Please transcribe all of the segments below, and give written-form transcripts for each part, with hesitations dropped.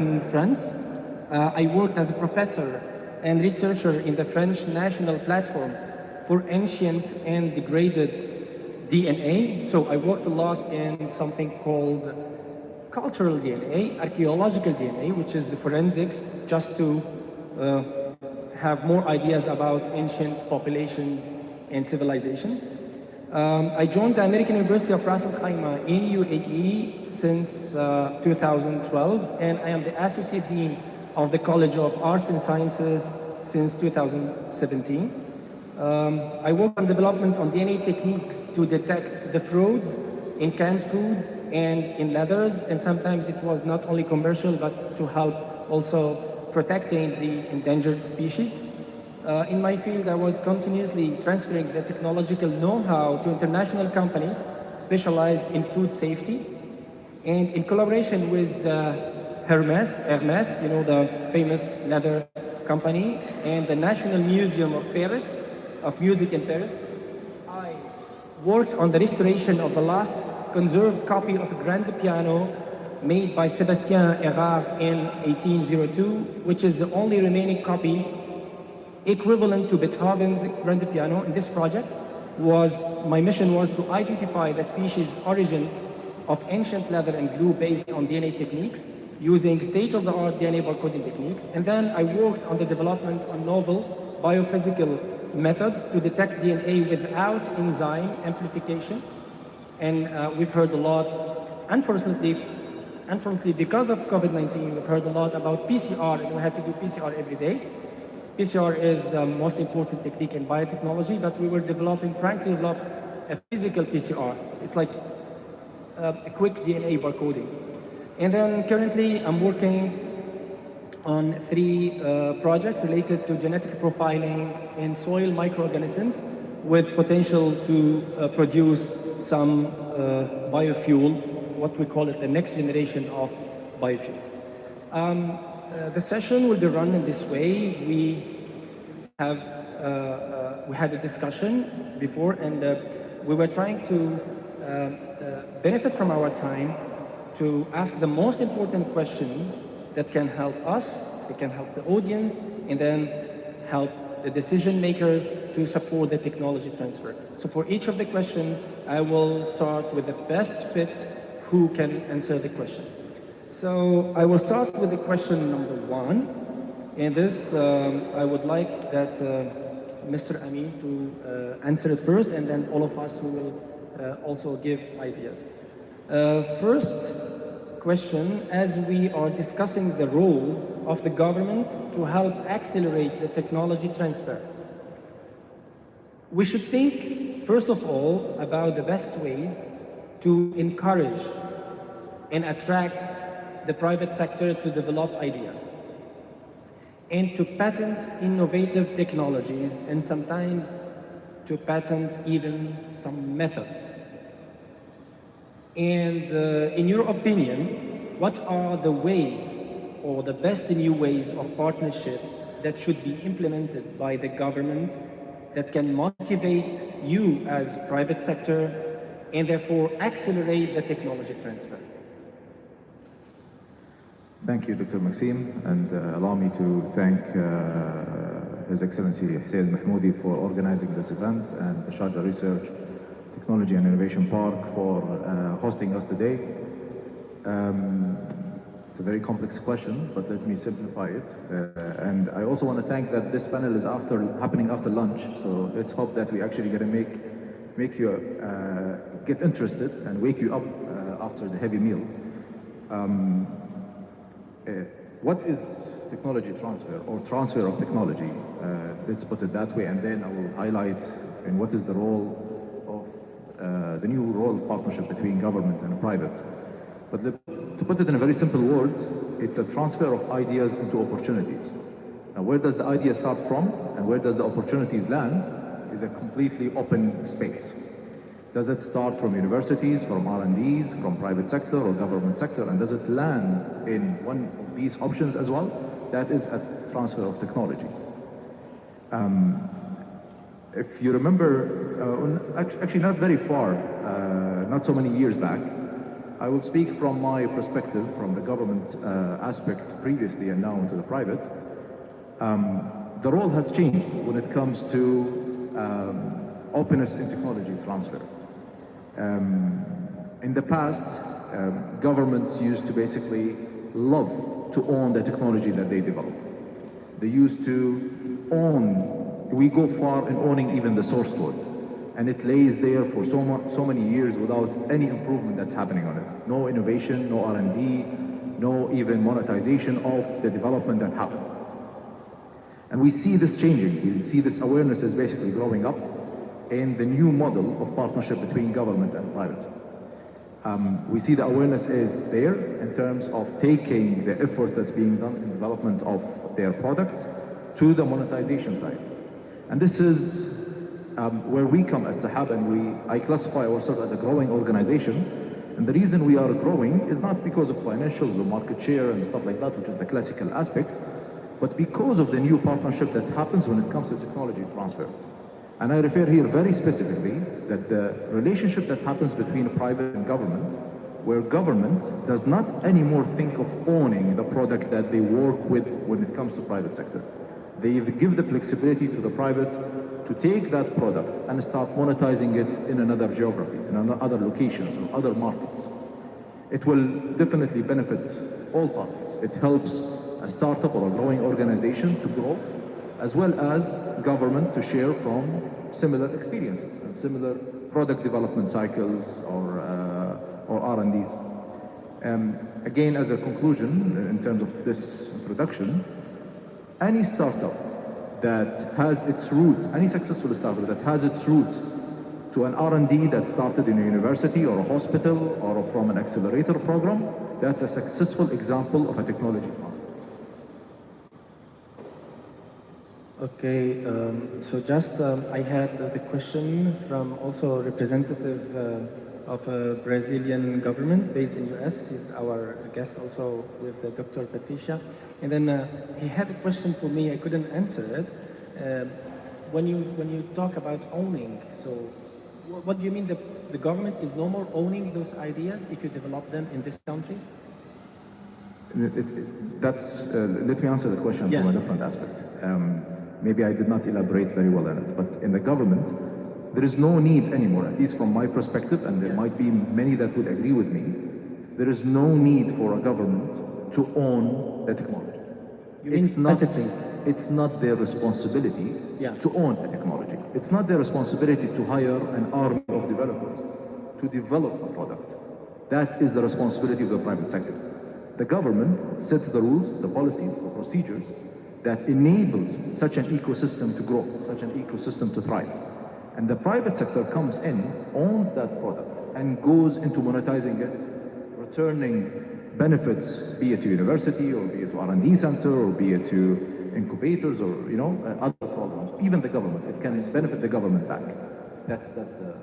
in France. I worked as a professor and researcher in the French National Platform for Ancient and Degraded DNA. So I worked a lot in something called cultural DNA, archaeological DNA, which is forensics, just to have more ideas about ancient populations and civilizations. I joined the American University of Ras Al Khaimah in UAE since 2012, and I am the Associate Dean of the College of Arts and Sciences since 2017. I work on development on DNA techniques to detect the frauds in canned food and in leathers, and sometimes it was not only commercial, but to help also protecting the endangered species. In my field, I was continuously transferring the technological know-how to international companies specialized in food safety. And in collaboration with Hermes, you know, the famous leather company, and the National Museum of Paris, of Music in Paris, I worked on the restoration of the last conserved copy of a grand piano made by Sébastien Erard in 1802, which is the only remaining copy equivalent to Beethoven's grand piano. In this project, my mission was to identify the species origin of ancient leather and glue based on DNA techniques using state-of-the-art DNA barcoding techniques. And then I worked on the development of novel biophysical methods to detect DNA without enzyme amplification. And we've heard a lot, unfortunately, because of COVID-19, we've heard a lot about PCR, and we had to do PCR every day. PCR is the most important technique in biotechnology, but we were trying to develop a physical PCR. It's like a quick DNA barcoding. And then currently I'm working on 3 projects related to genetic profiling in soil microorganisms with potential to produce some biofuel, what we call it the next generation of biofuels. The session will be run in this way. We had a discussion before, and we were trying to benefit from our time to ask the most important questions that can help us, that can help the audience, and then help the decision makers to support the technology transfer. So for each of the questions, I will start with the best fit who can answer the question. So I will start with the question number 1. And this, I would like that Mr. Amin to answer it first, and then all of us will also give ideas. First question, as we are discussing the roles of the government to help accelerate the technology transfer, we should think, first of all, about the best ways to encourage and attract the private sector to develop ideas and to patent innovative technologies, and sometimes to patent even some methods. And in your opinion, what are the ways or the best new ways of partnerships that should be implemented by the government that can motivate you as private sector and therefore accelerate the technology transfer? Thank you, Dr. Maxime, and allow me to thank His Excellency Hussein Mahmoudi for organizing this event, and the Sharjah Research, Technology and Innovation Park for hosting us today. It's a very complex question, but let me simplify it. And I also want to thank that this panel is happening after lunch, so let's hope that we actually going to make you get interested and wake you up after the heavy meal. What is technology transfer, or transfer of technology? Let's put it that way, and then I will highlight and what is the role of the new role of partnership between government and private. But to put it in very simple words, it's a transfer of ideas into opportunities. Now, where does the idea start from and where does the opportunities land is a completely open space. Does it start from universities, from R&Ds, from private sector or government sector, and does it land in one of these options as well? That is a transfer of technology. If you remember, actually not very far, not so many years back, I will speak from my perspective, from the government aspect previously and now into the private. The role has changed when it comes to openness in technology transfer. In the past, governments used to basically love to own the technology that they develop. They used to own, we go far in owning even the source code. And it lays there for so many years without any improvement that's happening on it. No innovation, no R&D, no even monetization of the development that happened. And we see this changing. We see this awareness is basically growing up in the new model of partnership between government and private. We see the awareness is there in terms of taking the efforts that's being done in development of their products to the monetization side. And this is where we come as Sahab, and I classify ourselves as a growing organization. And the reason we are growing is not because of financials or market share and stuff like that, which is the classical aspect, but because of the new partnership that happens when it comes to technology transfer. And I refer here very specifically that the relationship that happens between private and government, where government does not anymore think of owning the product that they work with when it comes to private sector. They give the flexibility to the private to take that product and start monetizing it in another geography, in other locations or other markets. It will definitely benefit all parties. It helps a startup or a growing organization to grow, as well as government to share from similar experiences and similar product development cycles or R&Ds. Again, as a conclusion, in terms of this introduction, any startup that has its root, any successful startup that has its root to an R&D that started in a university or a hospital or from an accelerator program, that's a successful example of a technology transfer. Okay, so just I had the question from also a representative of a Brazilian government based in US. He's our guest also with Dr. Patricia. And then he had a question for me, I couldn't answer it. When you talk about owning, so what do you mean the government is no more owning those ideas if you develop them in this country? Let me answer the question from a different aspect. Maybe I did not elaborate very well on it, but in the government, there is no need anymore, at least from my perspective, and there might be many that would agree with me, there is no need for a government to own the technology. It's not their responsibility to own a technology. It's not their responsibility to hire an army of developers to develop a product. That is the responsibility of the private sector. The government sets the rules, the policies, the procedures that enables such an ecosystem to grow, such an ecosystem to thrive. And the private sector comes in, owns that product, and goes into monetizing it, returning benefits, be it to university, or be it to R&D center, or be it to incubators, or other programs. Even the government, it can benefit the government back. That's the...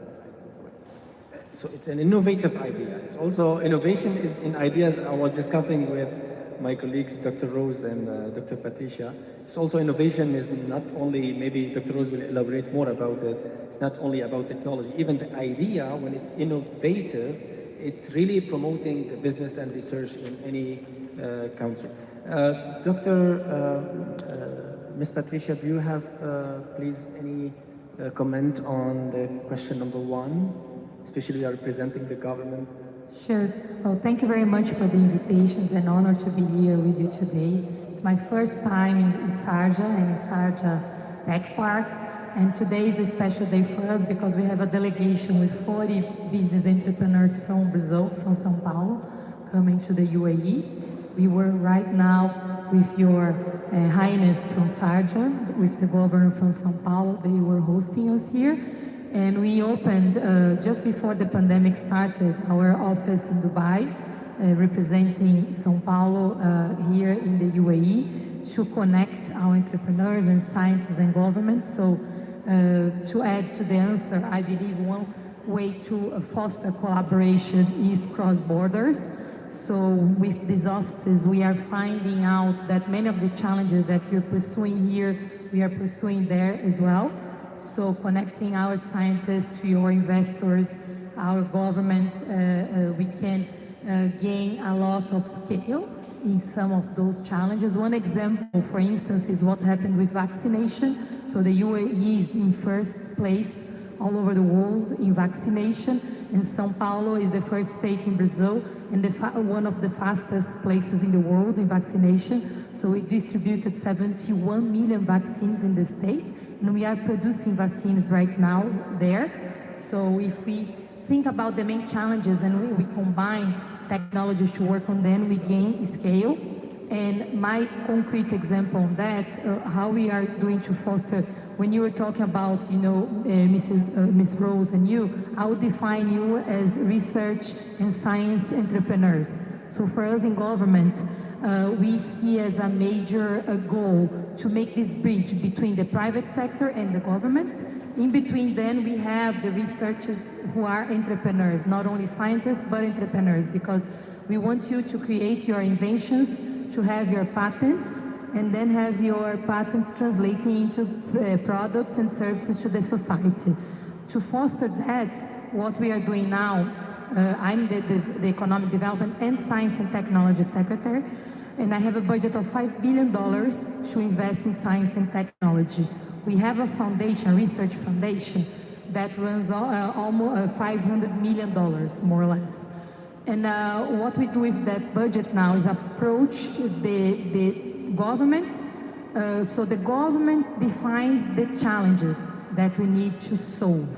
So it's an innovative idea. It's also, innovation is in ideas. I was discussing with my colleagues, Dr. Rose and Dr. Patricia. It's also innovation is not only, maybe Dr. Rose will elaborate more about it, it's not only about technology. Even the idea, when it's innovative, it's really promoting the business and research in any country. Ms. Patricia, do you have, please, any comment on the question number 1? Especially you are representing the government. Sure. Well, thank you very much for the invitation. It's an honor to be here with you today. It's my first time in Sharjah and in Sharjah Tech Park. And today is a special day for us because we have a delegation with 40 business entrepreneurs from Brazil, from São Paulo, coming to the UAE. We were right now with your Highness from Sharjah, with the governor from São Paulo. They were hosting us here. And we opened, just before the pandemic started, our office in Dubai, representing São Paulo here in the UAE, to connect our entrepreneurs and scientists and government. So to add to the answer, I believe one way to foster collaboration is cross borders. So with these offices, we are finding out that many of the challenges that you're pursuing here, we are pursuing there as well. So connecting our scientists to your investors, our governments, we can gain a lot of scale in some of those challenges. One example, for instance, is what happened with vaccination. So the UAE is in first place all over the world in vaccination, and São Paulo is the first state in Brazil and one of the fastest places in the world in vaccination. So we distributed 71 million vaccines in the state, and we are producing vaccines right now there. So if we think about the main challenges and we combine technologies to work on them, we gain scale. And my concrete example on that, how we are doing to foster, when you were talking about, Miss Rose and you, I would define you as research and science entrepreneurs. So for us in government, we see as a major goal to make this bridge between the private sector and the government. In between then, we have the researchers who are entrepreneurs, not only scientists, but entrepreneurs, because we want you to create your inventions, to have your patents, and then have your patents translating into products and services to the society. To foster that, what we are doing now, I'm the Economic Development and Science and Technology Secretary, and I have a budget of $5 billion to invest in science and technology. We have a foundation, a research foundation, that runs almost $500 million, more or less. And what we do with that budget now is approach the government. So the government defines the challenges that we need to solve.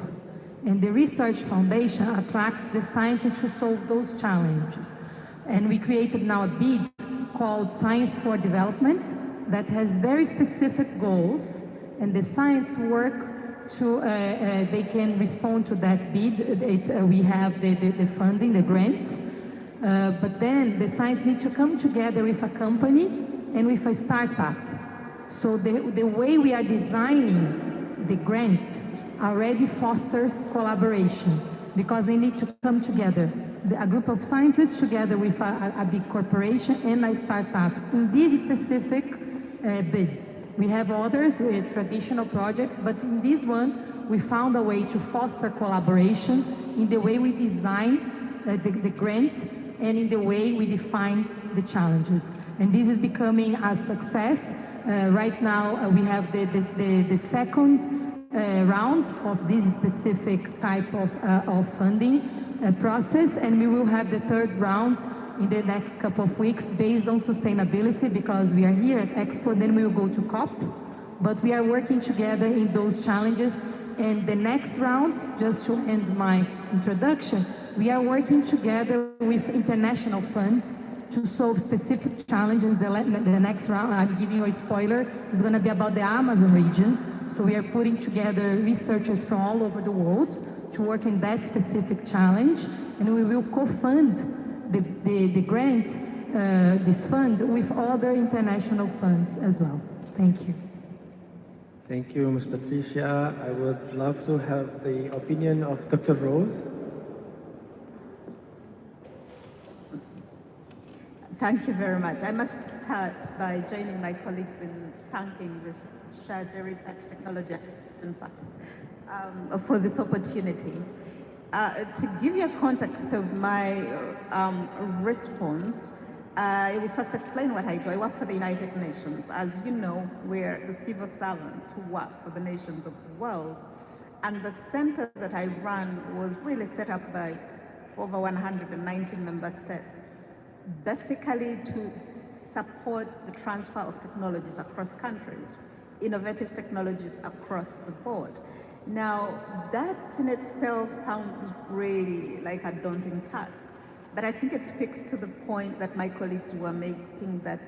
And the Research Foundation attracts the scientists to solve those challenges. And we created now a bid called Science for Development that has very specific goals, and the science work to, they can respond to that bid. We have the funding, the grants, but then the science need to come together with a company and with a startup. So the way we are designing the grant already fosters collaboration, because they need to come together. A group of scientists together with a big corporation and a startup in this specific bid. We have others with traditional projects, but in this one, we found a way to foster collaboration in the way we design the grant and in the way we define the challenges. And this is becoming a success. Right now, we have the second round of this specific type of funding process, and we will have the third round in the next couple of weeks based on sustainability, because we are here at Expo, then we will go to COP, but we are working together in those challenges. And the next round, just to end my introduction, we are working together with international funds to solve specific challenges. The next round, I'm giving you a spoiler, is going to be about the Amazon region. So we are putting together researchers from all over the world to work in that specific challenge, and we will co-fund the grant, this fund, with other international funds as well. Thank you. Thank you, Ms. Patricia. I would love to have the opinion of Dr. Rose. Thank you very much. I must start by joining my colleagues in thanking the Research Technology for this opportunity. To give you a context of my response, I will first explain what I do. I work for the United Nations. As you know, we're the civil servants who work for the nations of the world. And the center that I run was really set up by over 190 member states, basically to support the transfer of technologies across countries, innovative technologies across the board. Now, that in itself sounds really like a daunting task, but I think it speaks to the point that my colleagues were making, that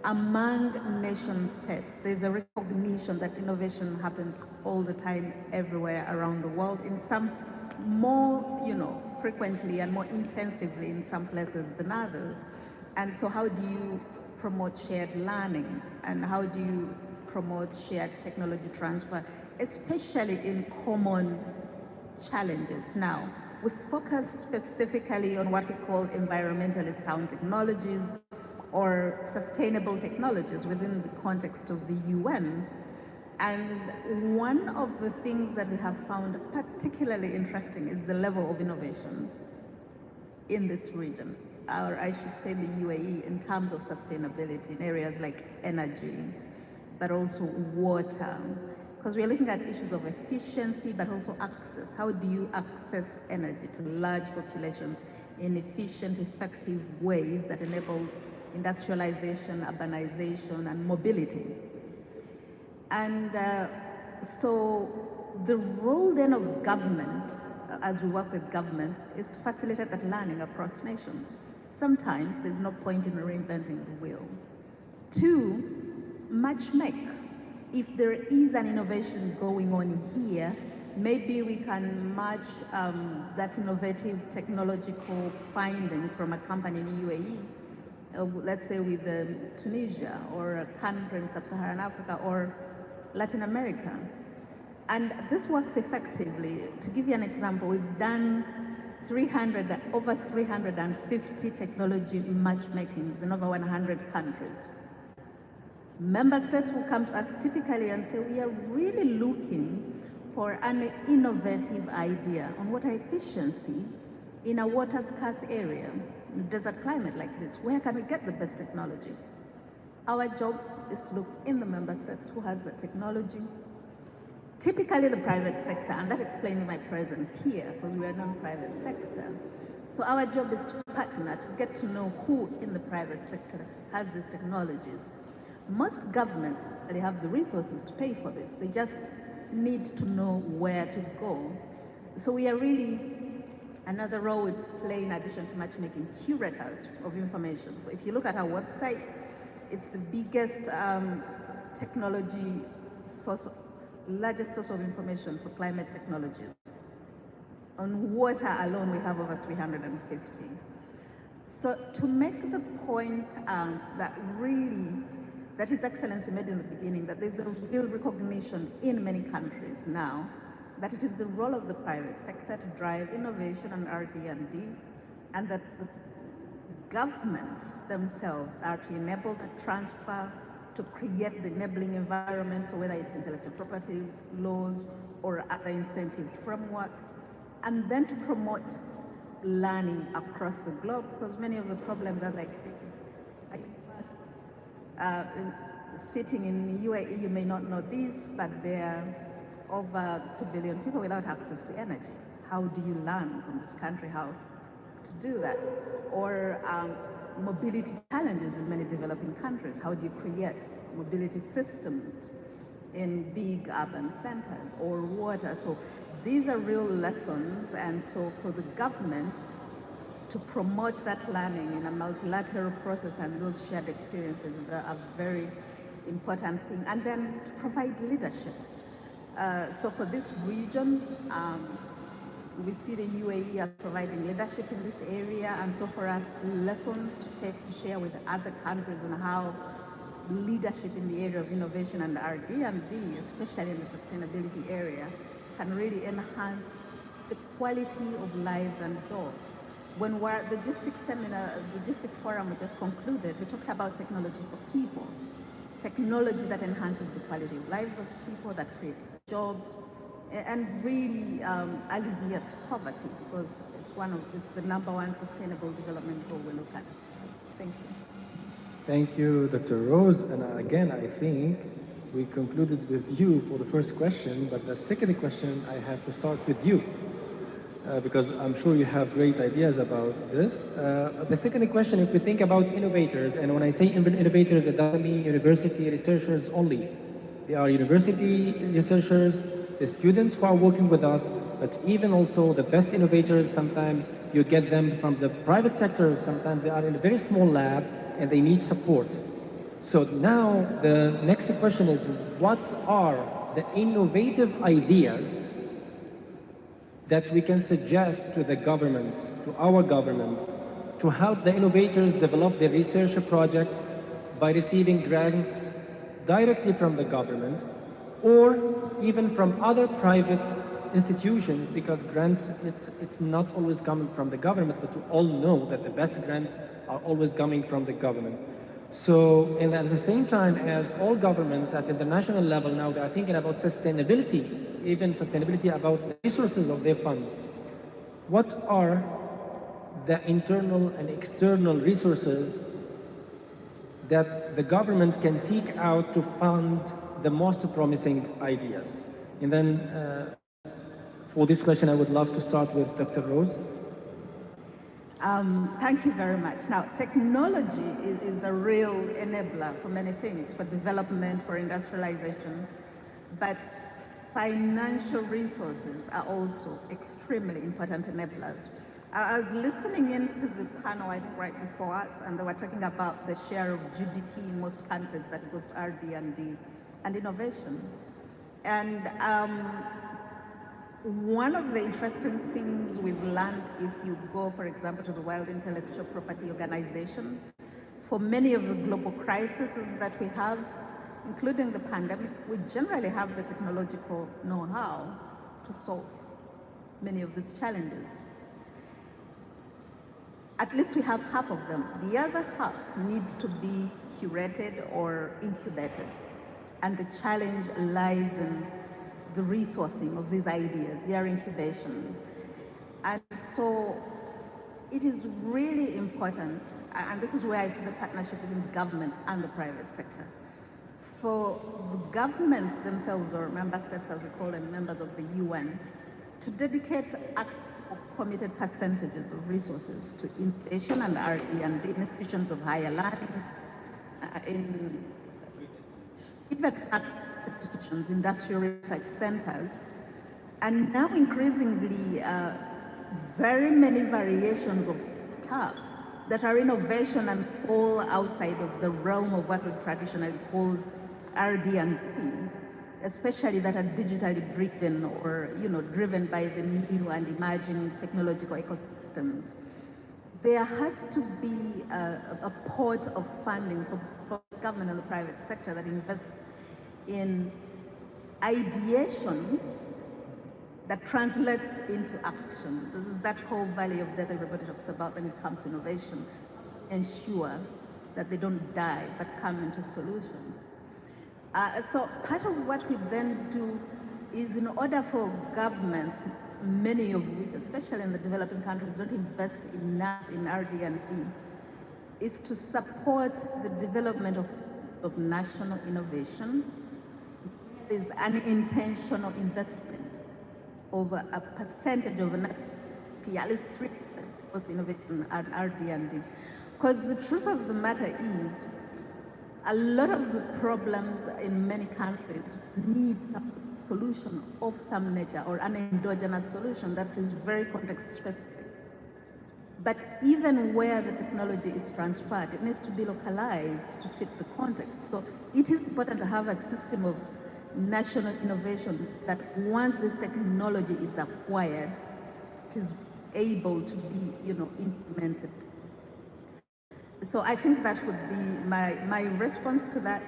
among nation states, there's a recognition that innovation happens all the time, everywhere around the world, in some more, frequently and more intensively in some places than others. And so how do you promote shared learning, and how do you promote shared technology transfer, especially in common challenges? Now, we focus specifically on what we call environmentally sound technologies or sustainable technologies within the context of the UN. And one of the things that we have found particularly interesting is the level of innovation in this region. or I should say the UAE, in terms of sustainability in areas like energy, but also water, because we're looking at issues of efficiency, but also access. How do you access energy to large populations in efficient, effective ways that enables industrialization, urbanization, and mobility? And so the role then of government, as we work with governments, is to facilitate that learning across nations. Sometimes there's no point in reinventing the wheel. Two, matchmake. If there is an innovation going on here, maybe we can match that innovative technological finding from a company in UAE, let's say with Tunisia or a country in Sub-Saharan Africa or Latin America. And this works effectively. To give you an example, we've done over 350 technology matchmakings in over 100 countries. Member states will come to us typically and say, we are really looking for an innovative idea on water efficiency in a water scarce area, in a desert climate like this. Where can we get the best technology? Our job is to look in the member states who has the technology, typically the private sector, and that explains my presence here, because we are non-private sector. So our job is to partner, to get to know who in the private sector has these technologies. Most governments, they have the resources to pay for this. They just need to know where to go. So we are really, another role we play in addition to matchmaking, curators of information. So if you look at our website, it's the biggest technology source, largest source of information for climate technologies. On water alone, we have over 350. So to make the point that His Excellency made in the beginning, that there's a real recognition in many countries now that it is the role of the private sector to drive innovation and RD&D, and that the governments themselves are to enable the transfer, to create the enabling environment, so whether it's intellectual property laws or other incentive frameworks, and then to promote learning across the globe, because many of the problems, as I think, sitting in the UAE, you may not know this, but there are over 2 billion people without access to energy. How do you learn from this country how to do that? Or mobility challenges in many developing countries. How do you create mobility systems in big urban centers, or water? So these are real lessons, and so for the governments to promote that learning in a multilateral process, and those shared experiences are a very important thing. And then to provide leadership. So for this region, we see the UAE are providing leadership in this area, and so for us, lessons to take to share with other countries on how leadership in the area of innovation and RD&D, especially in the sustainability area, can really enhance the quality of lives and jobs. When the logistic forum we just concluded, we talked about technology for people, technology that enhances the quality of lives of people, that creates jobs, and really alleviates poverty, because it's the #1 sustainable development goal we look at. So thank you. Thank you, Dr. Rose. And again, I think we concluded with you for the first question, but the second question I have to start with you. Because I'm sure you have great ideas about this. The second question, if we think about innovators, and when I say innovators, it doesn't mean university researchers only. They are university researchers, the students who are working with us, but even also the best innovators, sometimes you get them from the private sector, sometimes they are in a very small lab and they need support. So now the next question is, what are the innovative ideas that we can suggest to the governments, to our governments, to help the innovators develop their research projects by receiving grants directly from the government, or even from other private institutions, because grants, it's not always coming from the government, but you all know that the best grants are always coming from the government. So, and at the same time as all governments at the international level now, they are thinking about sustainability, even sustainability about the resources of their funds. What are the internal and external resources that the government can seek out to fund the most promising ideas? And then for this question, I would love to start with Dr. Rose. Thank you very much. Now, technology is a real enabler for many things, for development, for industrialization, but financial resources are also extremely important enablers. I was listening into the panel, I think right before us, and they were talking about the share of GDP in most countries that goes to RD&D and innovation. And one of the interesting things we've learned, if you go, for example, to the World Intellectual Property Organization, for many of the global crises that we have, including the pandemic, we generally have the technological know-how to solve many of these challenges. At least we have half of them. The other half needs to be curated or incubated. And the challenge lies in the resourcing of these ideas, their incubation. And so it is really important, and this is where I see the partnership between government and the private sector. For the governments themselves, or member states as we call them, members of the UN, to dedicate committed percentages of resources to innovation and R&D and institutions of higher learning, in even institutions, industrial research centers, and now increasingly very many variations of startups that are innovation and fall outside of the realm of what we've traditionally called R&D, especially that are digitally driven or driven by the new and emerging technological ecosystems. There has to be a pot of funding for both government and the private sector that invests in ideation that translates into action. This is that whole valley of death everybody talks about when it comes to innovation. Ensure that they don't die, but come into solutions. So part of what we then do is, in order for governments, many of which, especially in the developing countries, don't invest enough in R&D, is to support the development of national innovation. There's an intentional investment over a percentage of at least 3% both innovation and R&D. Because the truth of the matter is, a lot of the problems in many countries need some solution of some nature or an endogenous solution that is very context specific. But even where the technology is transferred, it needs to be localized to fit the context. So it is important to have a system of national innovation that once this technology is acquired, it is able to be implemented. So I think that would be my response to that.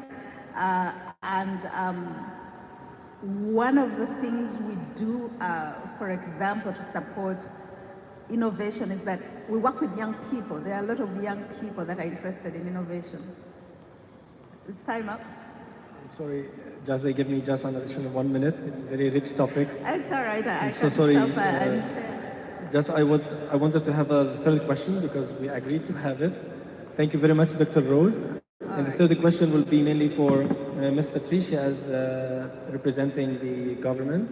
One of the things we do, for example, to support innovation is that we work with young people. There are a lot of young people that are interested in innovation. It's time up. I'm sorry, they give me just an additional 1 minute. It's a very rich topic. It's all right. I I'm can so sorry. stop and share. I wanted to have a third question because we agreed to have it. Thank you very much, Dr. Rose. And the third question will be mainly for Ms. Patricia as representing the government.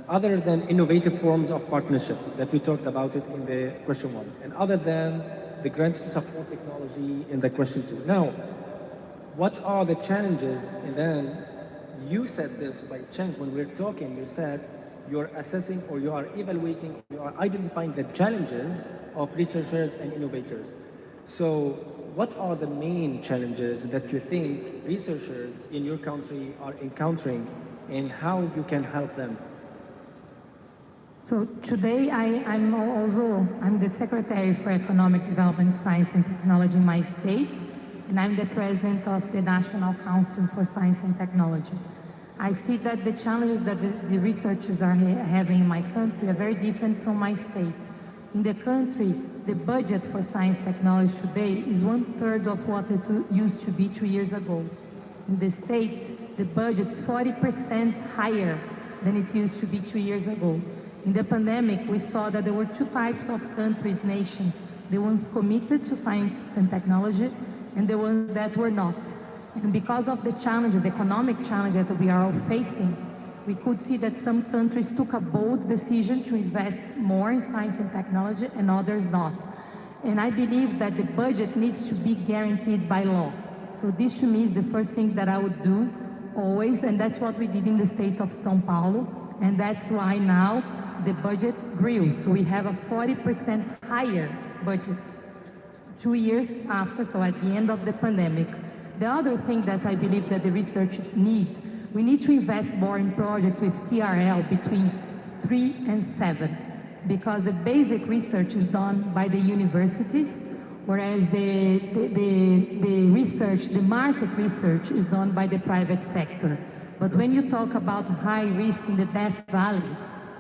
Other than innovative forms of partnership that we talked about it in the question 1, and other than the grants to support technology in the question 2. Now, what are the challenges? And then you said this by chance when we were talking, you said you're assessing or you are evaluating, you are identifying the challenges of researchers and innovators. So what are the main challenges that you think researchers in your country are encountering and how you can help them? So today I'm the Secretary for Economic Development, Science and Technology in my state, and I'm the President of the National Council for Science and Technology. I see that the challenges that the researchers are having in my country are very different from my state. In the country, the budget for science technology today is 1/3 of what it used to be 2 years ago. In the States, the budget's 40% higher than it used to be 2 years ago. In the pandemic, we saw that there were two types of countries, nations, the ones committed to science and technology and the ones that were not. And because of the challenges, the economic challenges that we are all facing, we could see that some countries took a bold decision to invest more in science and technology and others not. And I believe that the budget needs to be guaranteed by law. So this to me is the first thing that I would do always, and that's what we did in the state of São Paulo, and that's why now the budget grew. So we have a 40% higher budget 2 years after, so at the end of the pandemic. The other thing that I believe that the researchers need, we need to invest more in projects with TRL between 3 and 7, because the basic research is done by the universities, whereas the research, the market research is done by the private sector. But when you talk about high risk in the Death Valley,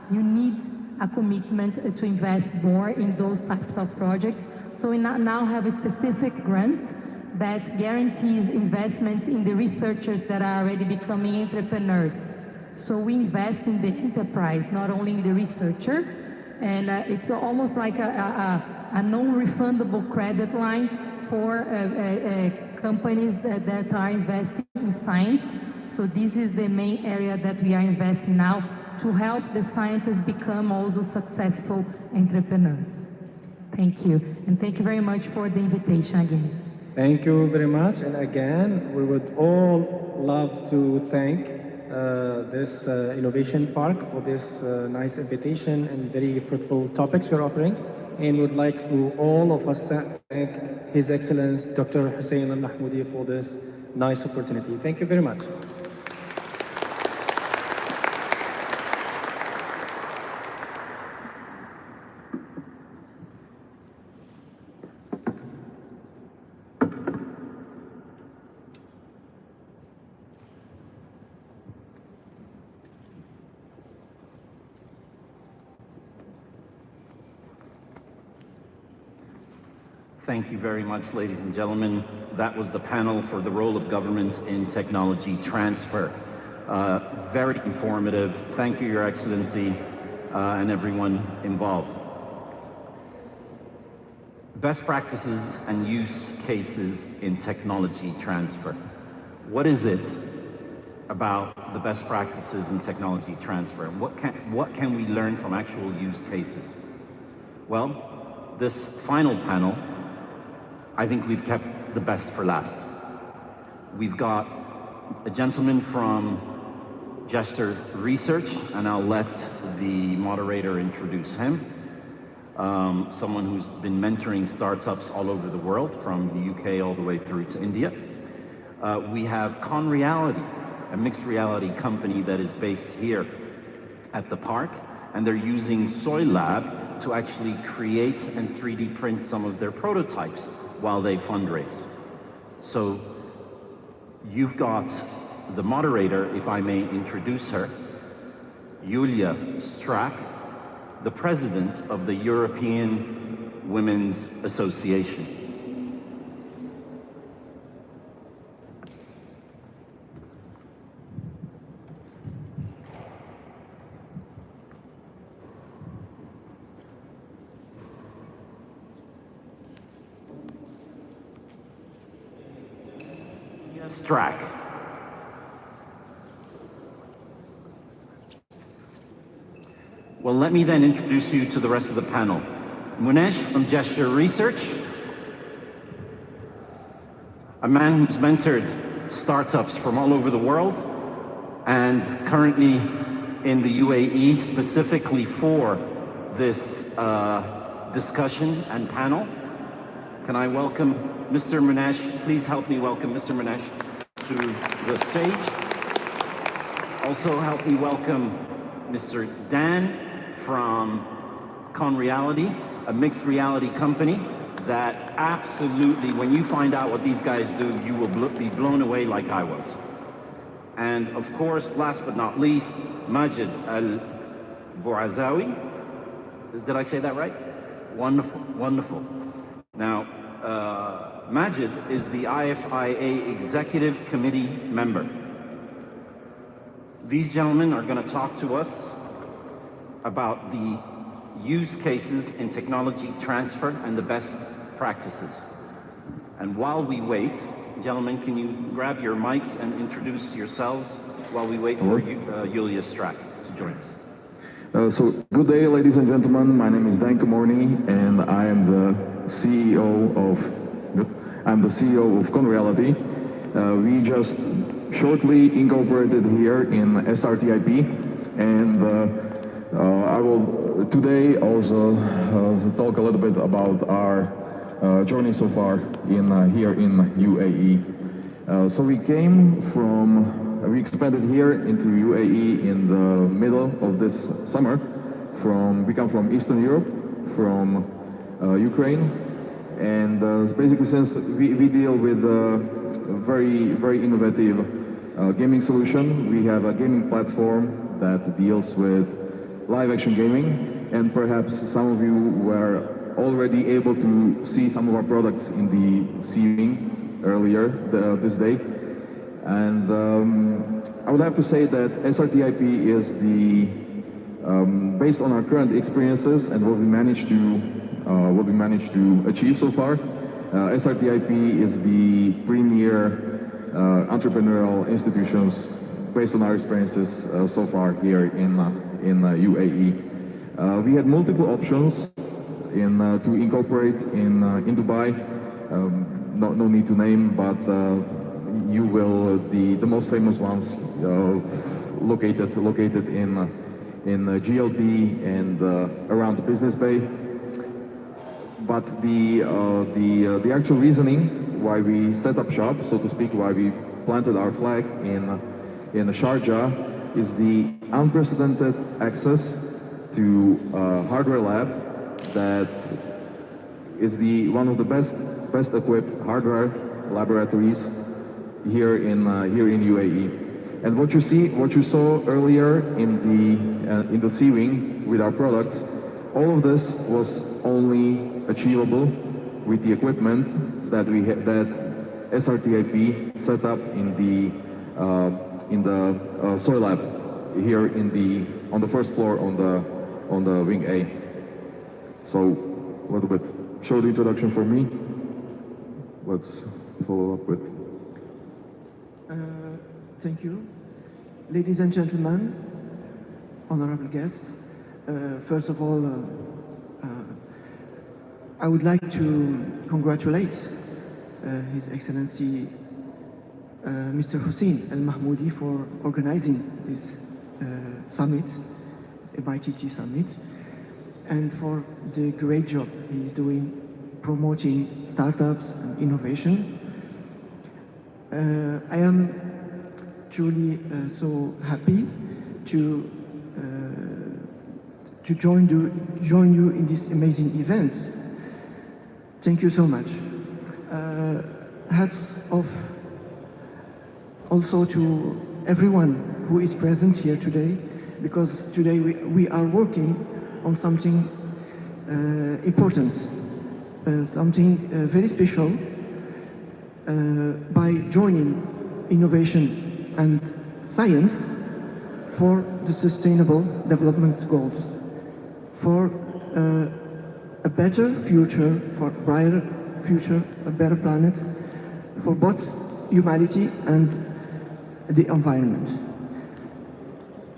you need a commitment to invest more in those types of projects. So we now have a specific grant that guarantees investments in the researchers that are already becoming entrepreneurs. So we invest in the enterprise, not only in the researcher, and it's almost like a non-refundable credit line for companies that are investing in science. So this is the main area that we are investing now to help the scientists become also successful entrepreneurs. Thank you, and thank you very much for the invitation again. Thank you very much, and again, we would all love to thank this Innovation Park for this nice invitation and very fruitful topics you're offering. And would like to all of us thank His Excellence Dr. Hussein Al-Mahmoudi for this nice opportunity. Thank you very much. Thank you very much, ladies and gentlemen. That was the panel for the role of government in technology transfer. Very informative. Thank you, Your Excellency, and everyone involved. Best practices and use cases in technology transfer. What is it about the best practices in technology transfer? And what can we learn from actual use cases? Well, this final panel, I think we've kept the best for last. We've got a gentleman from Gesture Research, and I'll let the moderator introduce him. Someone who's been mentoring startups all over the world, from the UK all the way through to India. We have Conreality, a mixed reality company that is based here at the park, and they're using Soy Lab to actually create and 3D print some of their prototypes while they fundraise. So you've got the moderator, if I may introduce her, Julia Strack, the president of the European Women's Association. Strack. Well, let me then introduce you to the rest of the panel. Munesh from Gesture Research, a man who's mentored startups from all over the world and currently in the UAE specifically for this discussion and panel. Can I welcome Mr. Munesh? Please help me welcome Mr. Munesh to the stage. Also help me welcome Mr. Dan from Conreality, a mixed reality company that absolutely, when you find out what these guys do, you will be blown away like I was. And of course, last but not least, Majid Al-Bouazawi. Did I say that right? Wonderful, wonderful. Now, Majid is the IFIA Executive Committee member. These gentlemen are going to talk to us about the use cases in technology transfer and the best practices. And while we wait, gentlemen, can you grab your mics and introduce yourselves while we wait for Julia Strack to join us? So good day, ladies and gentlemen. My name is Danke Morny, and I am the CEO of Conreality. We just shortly incorporated here in SRTIP, and I will today also talk a little bit about our journey so far here in UAE. So we expanded here into UAE in the middle of this summer. We come from Eastern Europe, from Ukraine, and basically since we deal with a very innovative gaming solution, we have a gaming platform that deals with live action gaming, and perhaps some of you were already able to see some of our products in the ceiling earlier this day. And I would have to say that SRTIP is based on our current experiences and what we managed to achieve so far. SRTIP is the premier entrepreneurial institutions based on our experiences so far here in UAE. We had multiple options to incorporate in Dubai. No need to name, but you will the most famous ones located in GLT and around the Business Bay. But the actual reasoning why we set up shop, so to speak, why we planted our flag in Sharjah, is the unprecedented access to hardware lab that is one of the best equipped hardware laboratories here in UAE. And what you saw earlier in the ceiling with our products, all of this was only achievable with the equipment that SRTIP set up in the soil lab here on the first floor on the wing A. So a little bit short introduction for me. Let's follow up with. Thank you. Ladies and gentlemen, honorable guests, first of all, I would like to congratulate His Excellency Mr. Hussein Al Mahmoudi for organizing this summit, MITT summit, and for the great job he is doing promoting startups and innovation. I am truly so happy to join you in this amazing event. Thank you so much. Hats off also to everyone who is present here today, because today we are working on something important, something very special by joining innovation and science for the sustainable development goals, for a better future, for a brighter future, a better planet, for both humanity and the environment.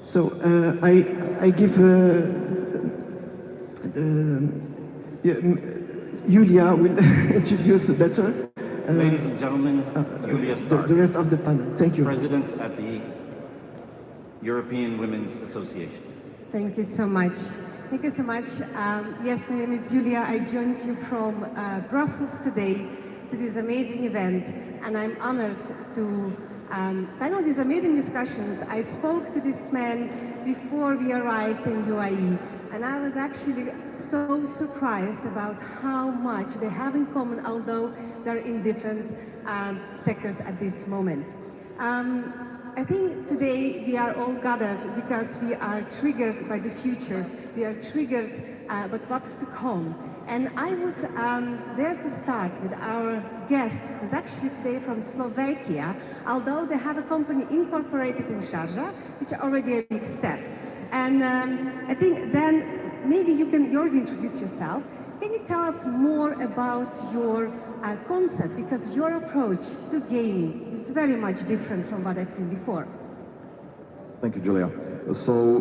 So I give Julia will introduce better. Ladies and gentlemen, Julia Stark, the rest of the panel. Thank you. President at the European Women's Association. Thank you so much. Thank you so much. Yes, my name is Julia. I joined you from Brussels today to this amazing event, and I'm honored to final these amazing discussions. I spoke to this man before we arrived in UAE, and I was actually so surprised about how much they have in common, although they're in different sectors at this moment. I think today we are all gathered because we are triggered by the future. We are triggered by what's to come. And I would dare to start with our guest, who's actually today from Slovakia, although they have a company incorporated in Sharjah, which is already a big step. And I think then maybe you already introduce yourself. Can you tell us more about your concept? Because your approach to gaming is very much different from what I've seen before. Thank you, Julia. So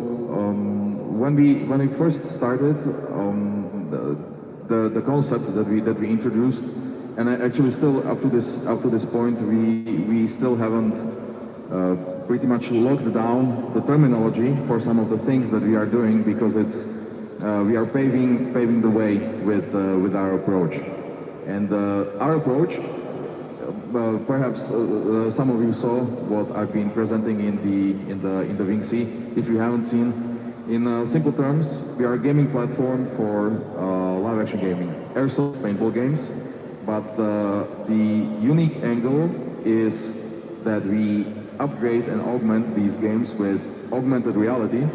when we first started, the concept that we introduced, and actually still up to this point, we still haven't pretty much locked down the terminology for some of the things that we are doing, because it's we are paving the way with our approach, and our approach. Perhaps some of you saw what I've been presenting in the Wing C. If you haven't seen, in simple terms, we are a gaming platform for live action gaming, airsoft paintball games. But the unique angle is that we upgrade and augment these games with augmented reality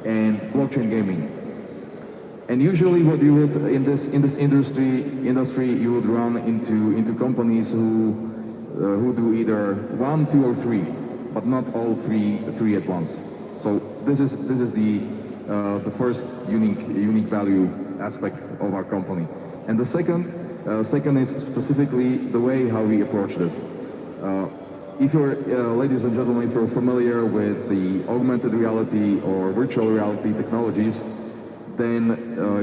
and blockchain gaming. And usually, what you would in this industry you would run into companies who do either 1, 2, or 3, but not all three at once. So this is the first unique value aspect of our company. And the second is specifically the way how we approach this. If you're, ladies and gentlemen, if you're familiar with the augmented reality or virtual reality technologies, then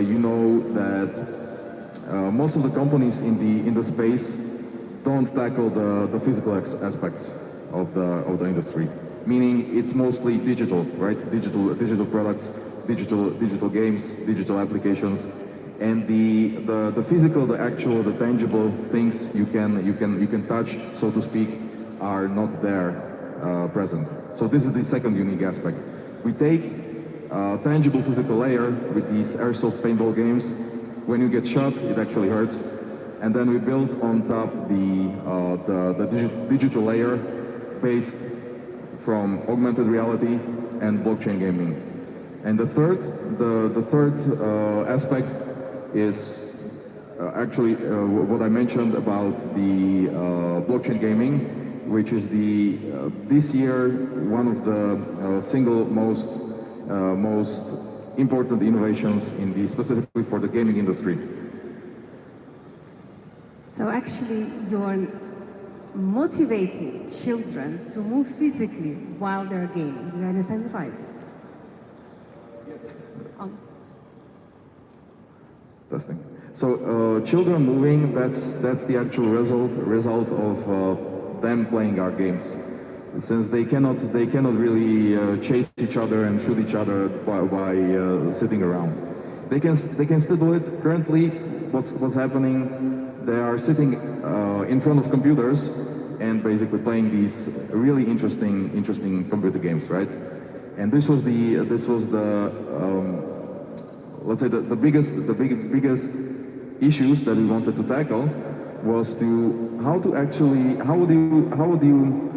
you know that most of the companies in the space don't tackle the physical aspects of the industry. Meaning it's mostly digital, right? Digital products, digital games, digital applications, and the physical, the actual, the tangible things you can touch, so to speak, are not there present. So this is the second unique aspect. We take tangible physical layer with these airsoft paintball games. When you get shot, it actually hurts, and then we build on top the digital layer based from augmented reality and blockchain gaming. And the third aspect is actually what I mentioned about the blockchain gaming, which is this year one of the single most important innovations specifically for the gaming industry. So actually, you're motivating children to move physically while they're gaming. Did I understand it right? Yes. Testing. So children moving, that's the actual result of them playing our games. Since they cannot really chase each other and shoot each other by sitting around. They can still do it. Currently, what's happening? They are sitting in front of computers and basically playing these really interesting computer games, right? And this was the let's say the biggest issues that we wanted to tackle was how would you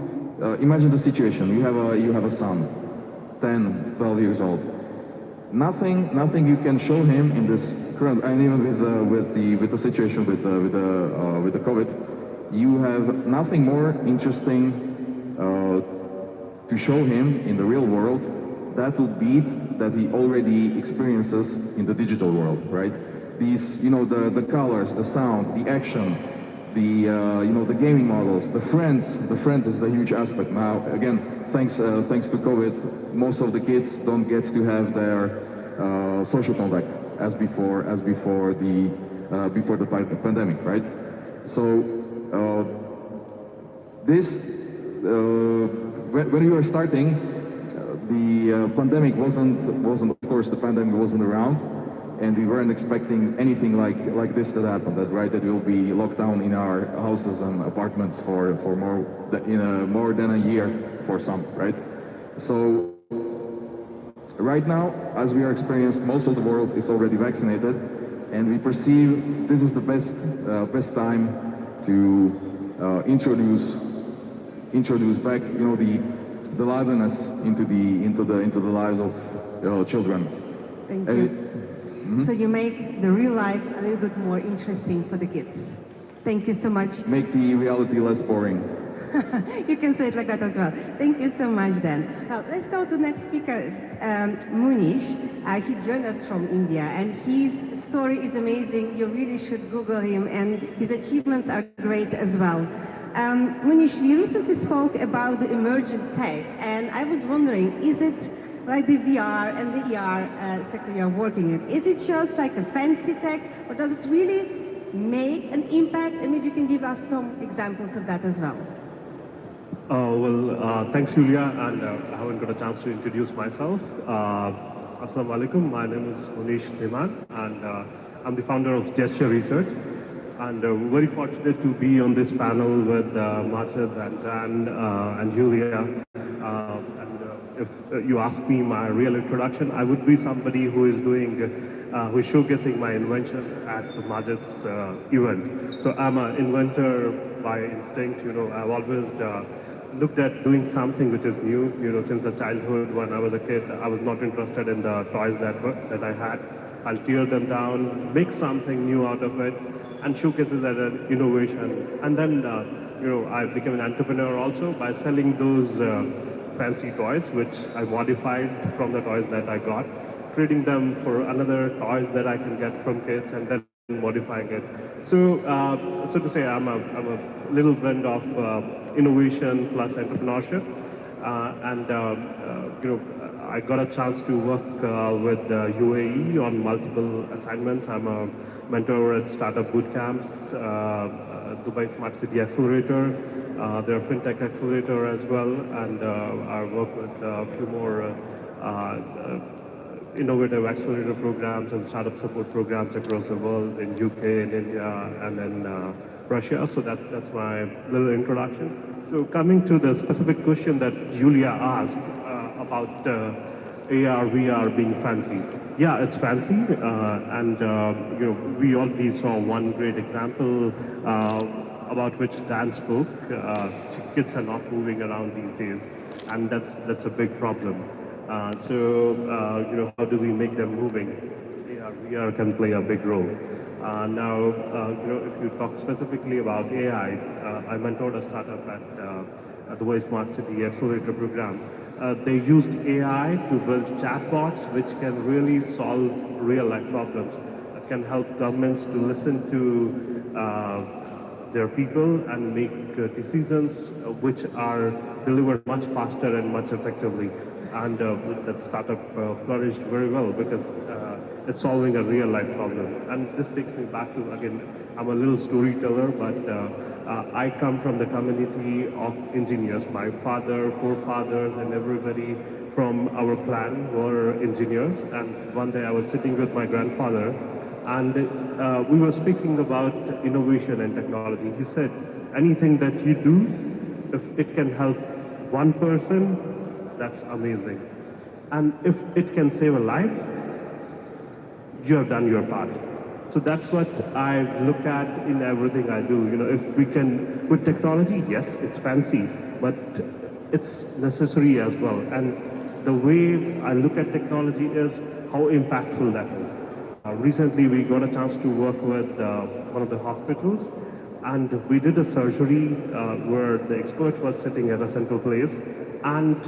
imagine the situation. You have a son, 10, 12 years old. Nothing you can show him in this current, and even with the situation with the COVID, you have nothing more interesting to show him in the real world that will beat that he already experiences in the digital world, right? These, the colors, the sound, the action, the gaming models, the friends is the huge aspect. Now, again, thanks to COVID, most of the kids don't get to have their social contact as before the pandemic, right? So when we were starting, the pandemic wasn't of course the pandemic wasn't around. And we weren't expecting anything like this to happen. That we'll be locked down in our houses and apartments for more than a year for some, right? So right now, as we are experienced, most of the world is already vaccinated, and we perceive this is the best time to introduce back the liveliness into the lives of children. Thank you. So you make the real life a little bit more interesting for the kids. Thank you so much. Make the reality less boring. You can say it like that as well. Thank you so much, Dan. Well, let's go to next speaker, Munish. He joined us from India, and his story is amazing. You really should Google him, and his achievements are great as well. Munish, we recently spoke about the emergent tech, and I was wondering, is it like the VR and the ER sector you're working in? Is it just like a fancy tech, or does it really make an impact? And maybe you can give us some examples of that as well. Thanks, Julia, and I haven't got a chance to introduce myself. Assalamu alaikum. My name is Munish Dhiman, and I'm the founder of Gesture Research. And very fortunate to be on this panel with Majid and Dan and Julia. If you ask me my real introduction, I would be somebody who is showcasing my inventions at Majid's event. So I'm an inventor by instinct. I've always looked at doing something which is new. Since the childhood, when I was a kid, I was not interested in the toys that I had. I'll tear them down, make something new out of it, and showcase it as an innovation. And then, I became an entrepreneur also by selling those fancy toys, which I modified from the toys that I got, trading them for another toys that I can get from kids, and then modifying it. So to say, I'm a little blend of innovation plus entrepreneurship, I got a chance to work with UAE on multiple assignments. I'm a mentor at startup boot camps, Dubai Smart City Accelerator, their FinTech Accelerator as well, and I work with a few more innovative accelerator programs and startup support programs across the world in UK, in India, and in Russia. So that's my little introduction. So coming to the specific question that Julia asked about AR, VR being fancy. Yeah, it's fancy, we already saw one great example about which Dan spoke. Kids are not moving around these days, and that's a big problem. How do we make them moving? AR, VR can play a big role. If you talk specifically about AI, I mentored a startup at the Dubai Smart City Accelerator program. They used AI to build chatbots which can really solve real-life problems, can help governments to listen to their people and make decisions which are delivered much faster and much effectively. And that startup flourished very well because it's solving a real-life problem. And this takes me back to, again, I'm a little storyteller, but I come from the community of engineers. My father, forefathers, and everybody from our clan were engineers. And one day I was sitting with my grandfather, and we were speaking about innovation and technology. He said, anything that you do, if it can help one person, that's amazing. And if it can save a life, you have done your part. So that's what I look at in everything I do. If we can, with technology, yes, it's fancy, but it's necessary as well. And the way I look at technology is how impactful that is. Recently, we got a chance to work with one of the hospitals, and we did a surgery where the expert was sitting at a central place, and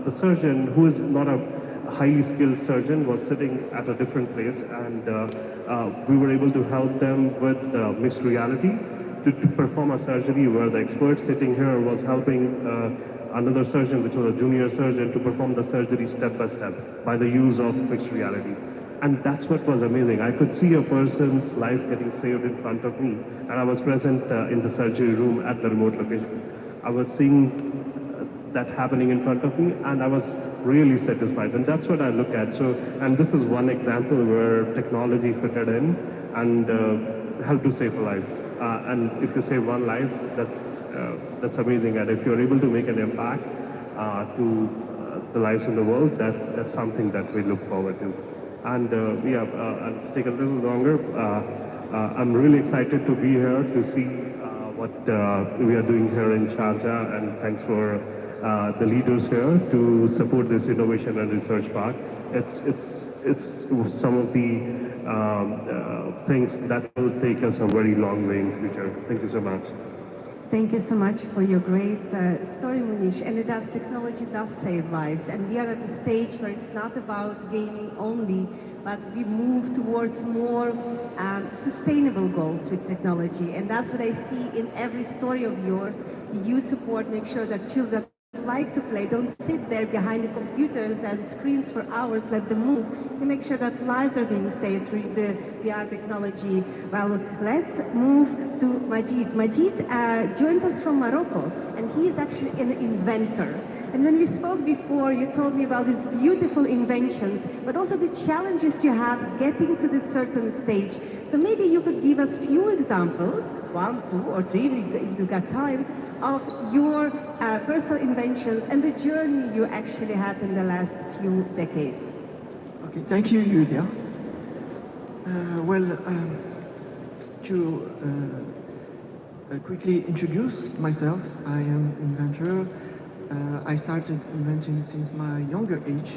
the surgeon, who is not a highly skilled surgeon, was sitting at a different place, and we were able to help them with mixed reality to perform a surgery where the expert sitting here was helping another surgeon, which was a junior surgeon, to perform the surgery step by step by the use of mixed reality. And that's what was amazing. I could see a person's life getting saved in front of me, and I was present in the surgery room at the remote location. I was seeing that happening in front of me, and I was really satisfied. And that's what I look at. So, and this is one example where technology fitted in and helped to save a life. And if you save one life, that's amazing. And if you're able to make an impact to the lives in the world, that's something that we look forward to. And I'll take a little longer. I'm really excited to be here to see what we are doing here in Sharjah, and thanks for the leaders here to support this innovation and research park. It's some of the things that will take us a very long way in future. Thank you so much. Thank you so much for your great story, Munish. And technology does save lives. And we are at a stage where it's not about gaming only, but we move towards more sustainable goals with technology. And that's what I see in every story of yours. You support, make sure that children like to play, don't sit there behind the computers and screens for hours, let them move. You make sure that lives are being saved through the VR technology. Well, let's move to Majid. Majid joined us from Morocco, and he is actually an inventor. And when we spoke before, you told me about these beautiful inventions, but also the challenges you had getting to this certain stage. So maybe you could give us few examples, 1, 2, or 3, if you've got time, of your personal inventions and the journey you actually had in the last few decades. Okay, thank you, Julia. To quickly introduce myself, I am an inventor. I started inventing since my younger age,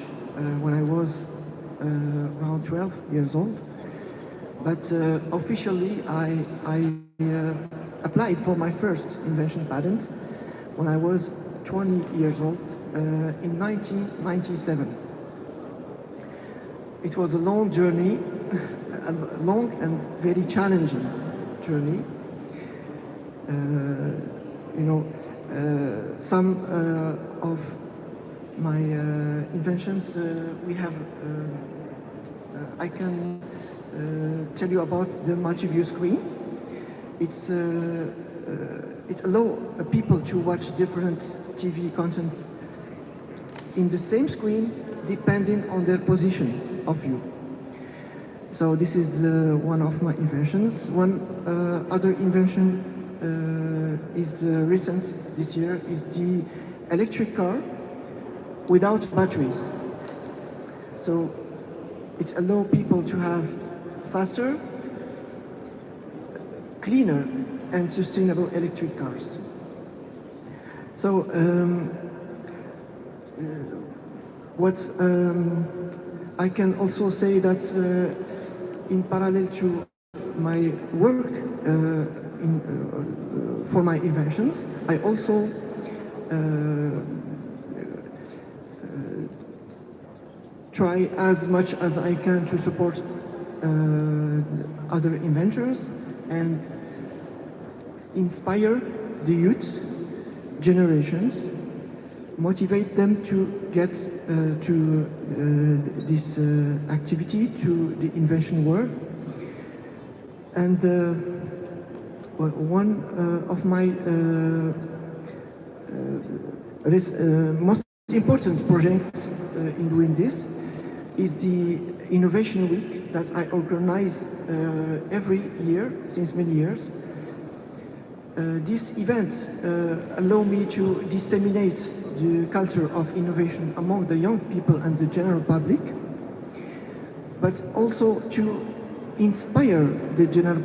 when I was around 12 years old. But officially, I applied for my first invention patent when I was 20 years old in 1997. It was a long journey, a long and very challenging journey. Some of my inventions we have, I can tell you about the multi-view screen. It allows people to watch different TV content in the same screen depending on their position of view. So this is one of my inventions. One other invention is recent this year is the electric car without batteries. So it allows people to have faster, cleaner and sustainable electric cars. So I can also say that in parallel to my work for my inventions, I also try as much as I can to support other inventors and inspire the youth generations, motivate them to get to this activity, to the invention world. And one of my most important projects in doing this is the Innovation Week that I organize every year since many years. This event allows me to disseminate the culture of innovation among the young people and the general public, but also to inspire the general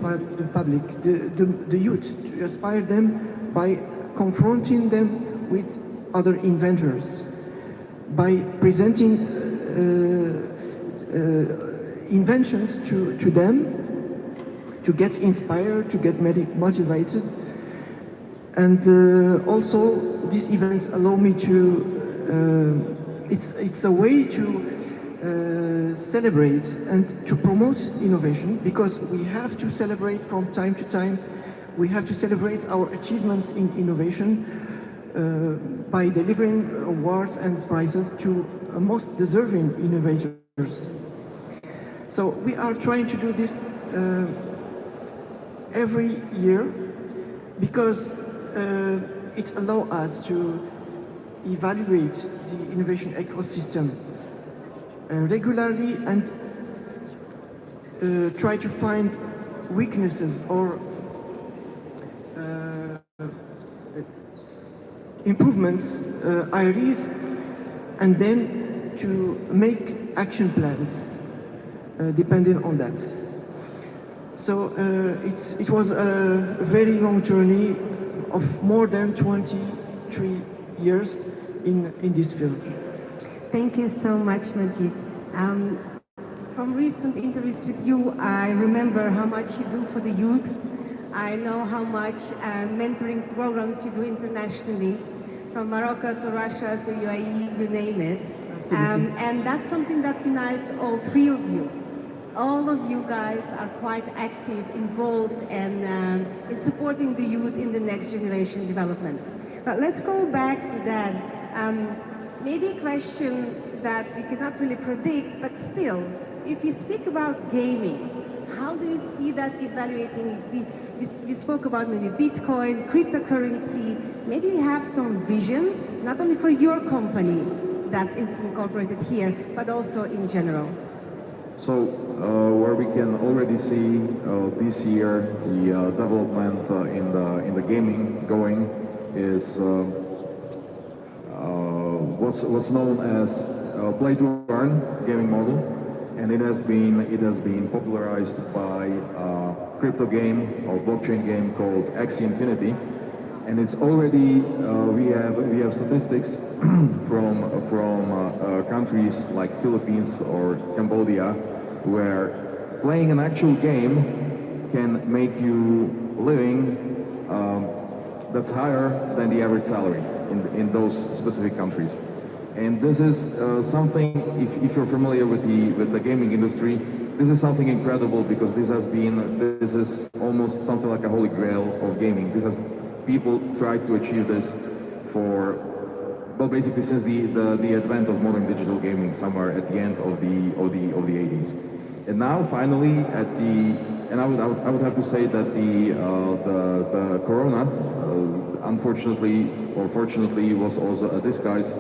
public, the youth, to inspire them by confronting them with other inventors, by presenting inventions to them, to get inspired, to get motivated. And also, these events allow me to, it's a way to celebrate and to promote innovation, because we have to celebrate from time to time. We have to celebrate our achievements in innovation by delivering awards and prizes to most deserving innovators. So we are trying to do this every year because it allows us to evaluate the innovation ecosystem regularly and try to find weaknesses or improvements, ideas, and then to make action plans depending on that. So it was a very long journey of more than 23 years in this field. Thank you so much, Majid. From recent interviews with you, I remember how much you do for the youth. I know how much mentoring programs you do internationally, from Morocco to Russia to UAE, you name it. And that's something that unites all three of you. All of you guys are quite active, involved, and in supporting the youth in the next generation development. But let's go back to that. Maybe a question that we cannot really predict, but still, if you speak about gaming, how do you see that evaluating? You spoke about maybe Bitcoin, cryptocurrency. Maybe you have some visions, not only for your company that is incorporated here, but also in general. So, where we can already see this year the development in the gaming going is what's known as play to earn gaming model, and it has been popularized by a crypto game or blockchain game called Axie Infinity, and it's already we have statistics from countries like Philippines or Cambodia, where playing an actual game can make you living that's higher than the average salary in those specific countries. And this is something, if you're familiar with the gaming industry, this is something incredible, because this is almost something like a holy grail of gaming. People tried to achieve this for, well, basically since the advent of modern digital gaming, somewhere at the end of the 80s. And now finally and I would have to say that the corona, unfortunately or fortunately, was also a disguise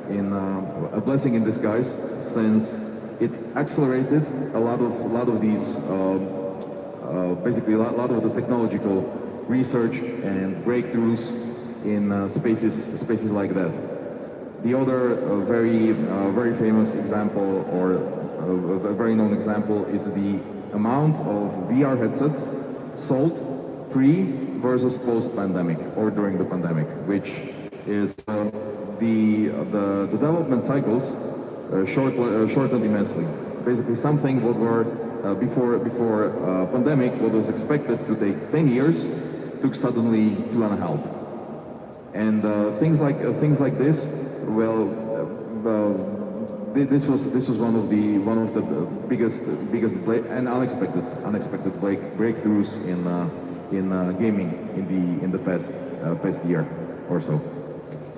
a blessing in disguise, since it accelerated a lot of these basically a lot of the technological research and breakthroughs in spaces like that. The other very famous example, or a very known example, is the amount of VR headsets sold pre versus post pandemic or during the pandemic, which is the development cycles shortened immensely. Basically, something what were before pandemic, what was expected to take 10 years, took suddenly 2.5. And things like this, well, this was one of the biggest and unexpected breakthroughs in gaming in the past year or so.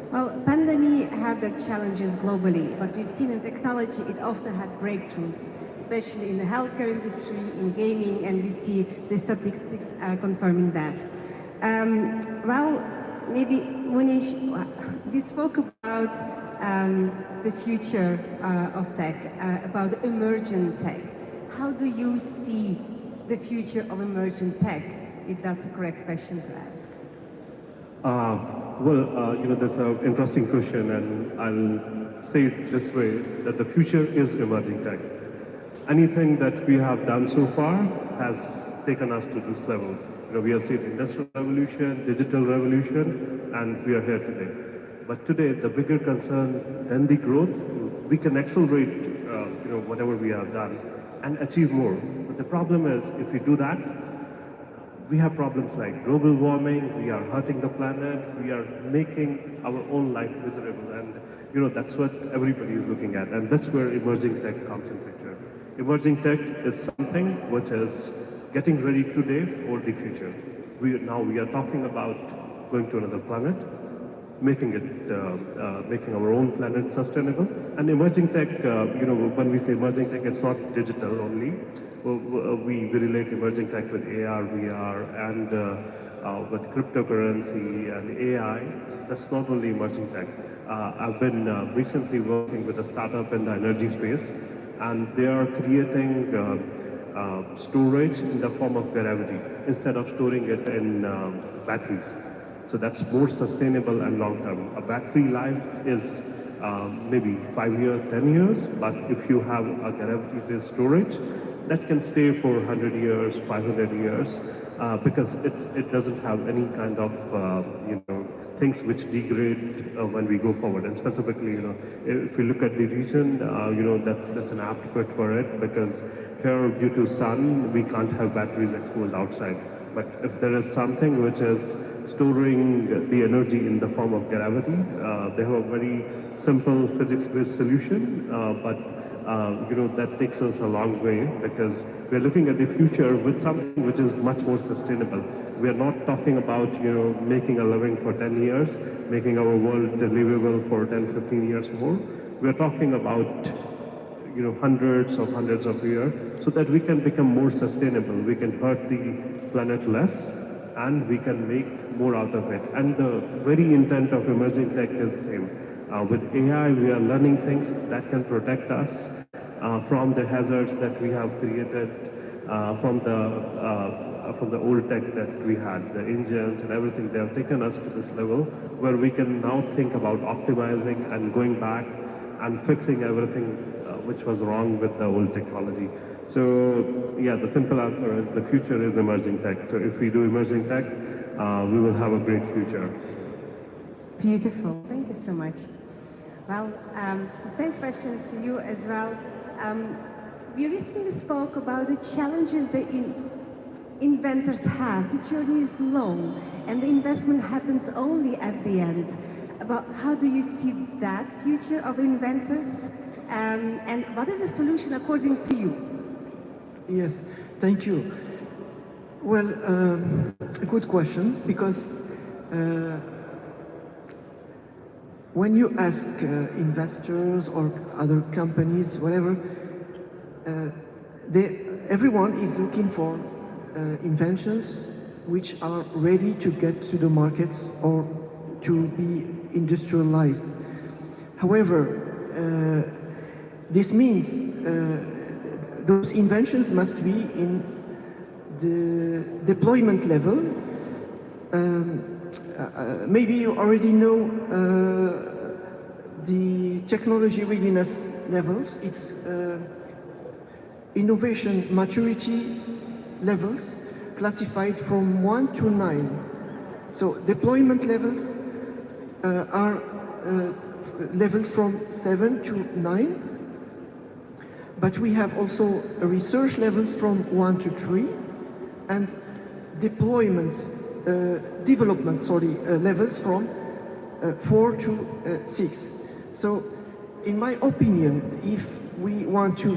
Well, pandemic had their challenges globally, but we've seen in technology it often had breakthroughs, especially in the healthcare industry, in gaming, and we see the statistics confirming that. Well, maybe Munish, we spoke about the future of tech, about emergent tech. How do you see the future of emergent tech, if that's a correct question to ask? That's an interesting question, and I'll say it this way, that the future is emerging tech. Anything that we have done so far has taken us to this level. We have seen industrial revolution, digital revolution, and we are here today. But today, the bigger concern than the growth, we can accelerate, whatever we have done and achieve more. But the problem is, if we do that, we have problems like global warming, we are hurting the planet, we are making our own life miserable, and that's what everybody is looking at, and that's where emerging tech comes in picture. Emerging tech is something which is getting ready today for the future. We are talking about going to another planet, making our own planet sustainable. And emerging tech, when we say emerging tech, it's not digital only. We relate emerging tech with AR, VR, and with cryptocurrency and AI. That's not only emerging tech. I've been recently working with a startup in the energy space, and they are creating storage in the form of gravity instead of storing it in batteries. So that's more sustainable and long-term. A battery life is maybe 5 years, 10 years, but if you have a gravity-based storage, that can stay for 100 years, 500 years, because it doesn't have any kind of things which degrade when we go forward. And specifically, if we look at the region, that's an apt fit for it, because here, due to sun, we can't have batteries exposed outside. But if there is something which is storing the energy in the form of gravity, they have a very simple physics-based solution, but that takes us a long way because we're looking at the future with something which is much more sustainable. We are not talking about making a living for 10 years, making our world livable for 10, 15 years more. We are talking about hundreds of years so that we can become more sustainable. We can hurt the planet less and we can make more out of it. And the very intent of emerging tech is the same. With AI, we are learning things that can protect us from the hazards that we have created from the old tech that we had, the engines and everything. They have taken us to this level where we can now think about optimizing and going back and fixing everything which was wrong with the old technology. So yeah, the simple answer is the future is emerging tech. So if we do emerging tech, we will have a great future. Beautiful. Thank you so much. Well, the same question to you as well. We recently spoke about the challenges the inventors have. The journey is long and the investment happens only at the end. About how do you see that future of inventors? And what is the solution according to you? Yes, thank you. Well, a good question, because when you ask investors or other companies, whatever, everyone is looking for inventions which are ready to get to the markets or to be industrialized. However, this means those inventions must be in the deployment level. Maybe you already know the technology readiness levels. It's innovation maturity levels classified from 1 to 9. So deployment levels are levels from 7 to 9. But we have also research levels from 1 to 3 and development levels from 4 to 6. So in my opinion, if we want to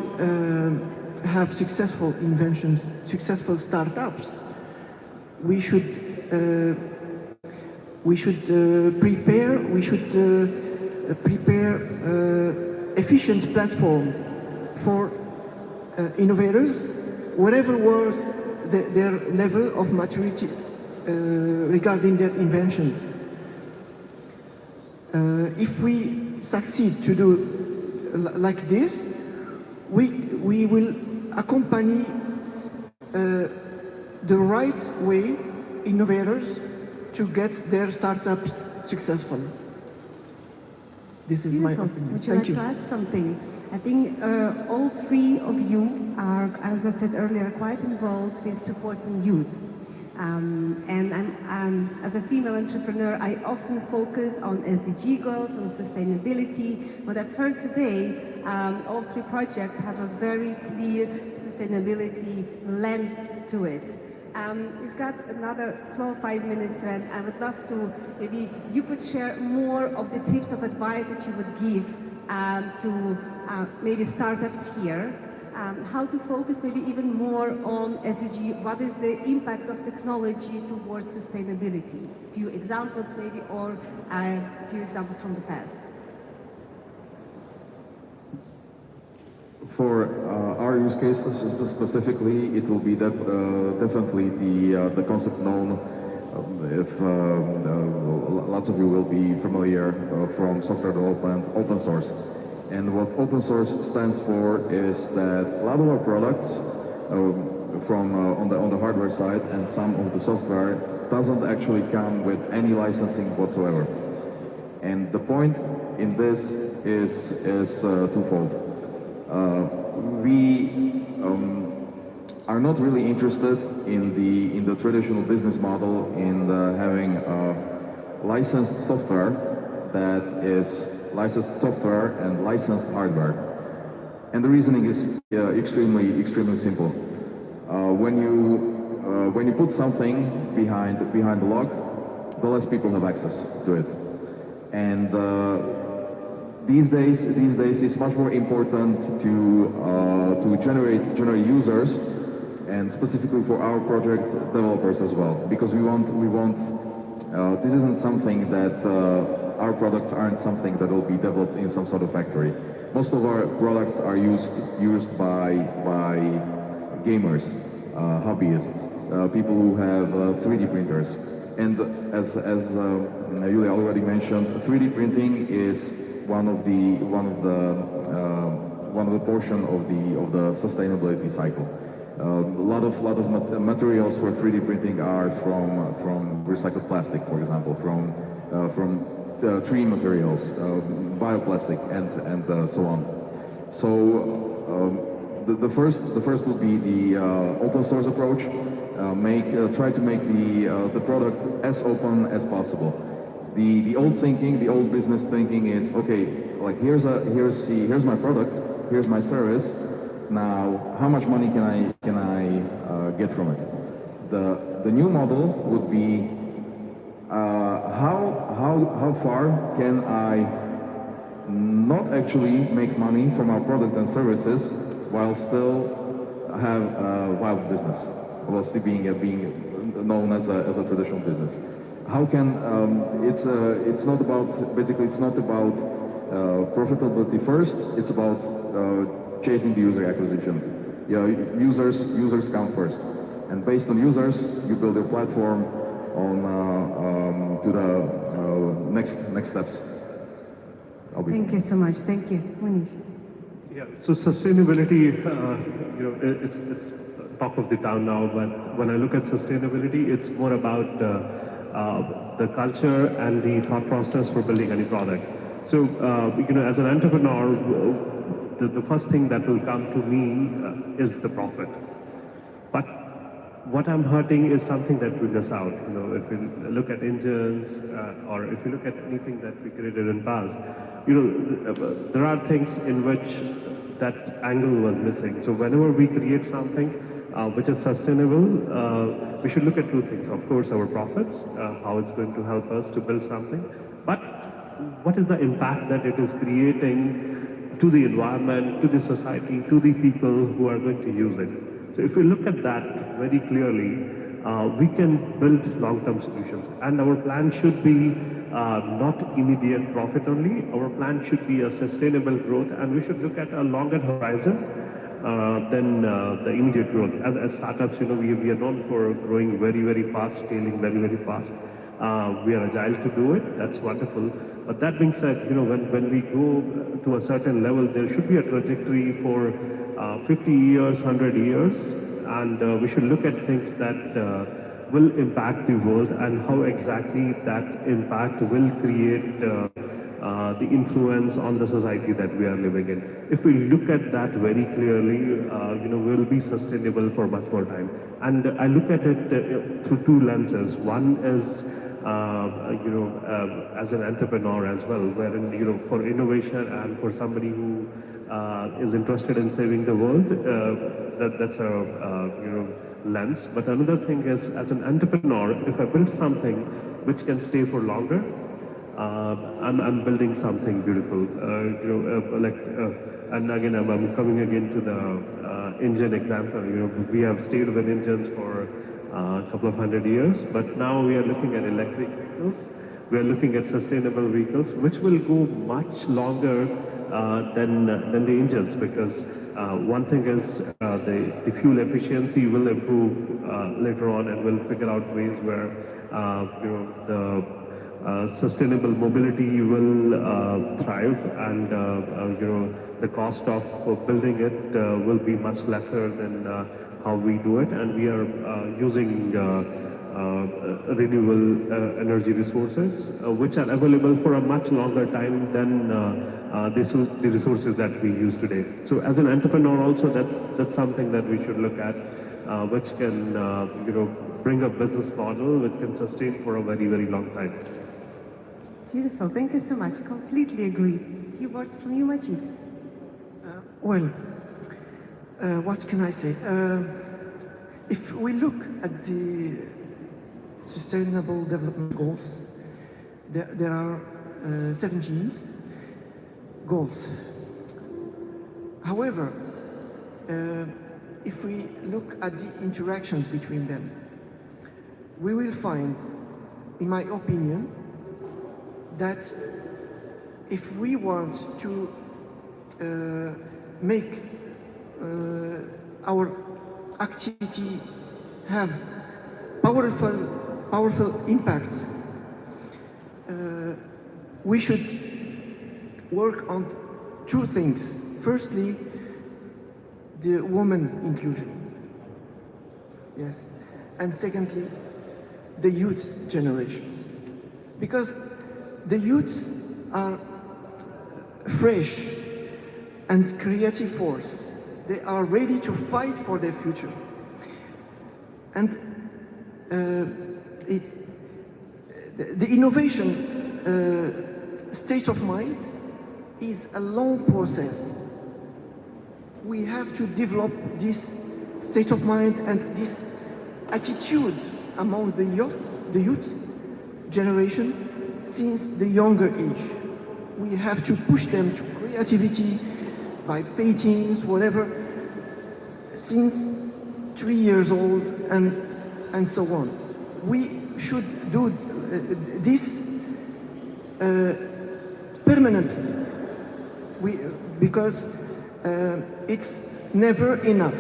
have successful inventions, successful startups, we should prepare efficient platform for innovators, whatever was their level of maturity regarding their inventions. If we succeed to do like this, we will accompany the right way innovators to get their startups successful. This is my opinion. Would you like to add something? I think all three of you are, as I said earlier, quite involved with supporting youth. And as a female entrepreneur, I often focus on SDG goals, on sustainability. What I've heard today, all three projects have a very clear sustainability lens to it. We've got another small 5 minutes, and I would love to, maybe you could share more of the tips of advice that you would give to maybe startups here, how to focus maybe even more on SDG, what is the impact of technology towards sustainability? A few examples maybe, or a few examples from the past. For our use cases specifically, it will be definitely the concept known, if lots of you will be familiar from software development, open source. And what open source stands for is that a lot of our products from on the hardware side and some of the software doesn't actually come with any licensing whatsoever. And the point in this is twofold. We are not really interested in the traditional business model in having licensed software that is licensed software and licensed hardware. And the reasoning is extremely simple. When you when you put something behind the log, the less people have access to it. And these days it's much more important to generate users, and specifically for our project, developers as well, because we want this isn't something that our products aren't something that will be developed in some sort of factory. Most of our products are used by gamers, hobbyists, people who have 3D printers. And as Julia already mentioned, 3D printing is one of the portion of the sustainability cycle. A lot of materials for 3D printing are from recycled plastic, for example, from tree materials, bioplastic, and so on. So the first would be the open source approach. Try to make the product as open as possible. The old thinking, the old business thinking is, okay, like here's my product, here's my service. Now, how much money can I get from it? The new model would be how far can I not actually make money from our products and services while still have a viable business, while still being known as a traditional business. How can it's not about profitability first. It's about chasing the user acquisition. Users come first, and based on users, you build your platform on to the next steps. Thank you so much. Thank you, Manish. Yeah. So sustainability, it's talk of the town now. But when I look at sustainability, it's more about the culture and the thought process for building any product. So as an entrepreneur, the first thing that will come to me is the profit. But what I'm hurting is something that we miss out. If you look at engines or if you look at anything that we created in past, there are things in which that angle was missing. So whenever we create something which is sustainable, we should look at two things. Of course, our profits, how it's going to help us to build something, but what is the impact that it is creating to the environment, to the society, to the people who are going to use it. So if we look at that very clearly, we can build long-term solutions. And our plan should be not immediate profit only. Our plan should be a sustainable growth, and we should look at a longer horizon than the immediate growth. As startups, we are known for growing very, very fast, scaling very, very fast. We are agile to do it. That's wonderful. But that being said, when we go to a certain level, there should be a trajectory for 50 years, 100 years, and we should look at things that will impact the world and how exactly that impact will create the influence on the society that we are living in. If we look at that very clearly, we'll be sustainable for much more time. And I look at it through two lenses. One is as an entrepreneur as well, wherein for innovation and for somebody who is interested in saving the world, that's a lens. But another thing is, as an entrepreneur, if I build something which can stay for longer, I'm building something beautiful. And again, I'm coming again to the engine example. We have stayed with engines for a couple of 100 years, but now we are looking at electric vehicles. We are looking at sustainable vehicles, which will go much longer than the engines, because one thing is the fuel efficiency will improve later on, and we'll figure out ways where the sustainable mobility will thrive, and the cost of building it will be much lesser than how we do it, and we are using renewable energy resources which are available for a much longer time than the resources that we use today. So as an entrepreneur also, that's something that we should look at, which can bring a business model which can sustain for a very, very long time. Beautiful. Thank you so much. Completely agree. A few words from you, Majid. What can I say? if we look at the Sustainable Development Goals, there are 17 goals. However, if we look at the interactions between them, we will find, in my opinion, that if we want to make our activity have powerful impact, we should work on two things. Firstly, the woman inclusion. Yes. And secondly, the youth generations. Because the youth are fresh and creative force. They are ready to fight for their future. And the innovation state of mind is a long process. We have to develop this state of mind and this attitude among the youth generation since the younger age. We have to push them to creativity by paintings, whatever, since 3 years old and so on. We should do this permanently, because it's never enough.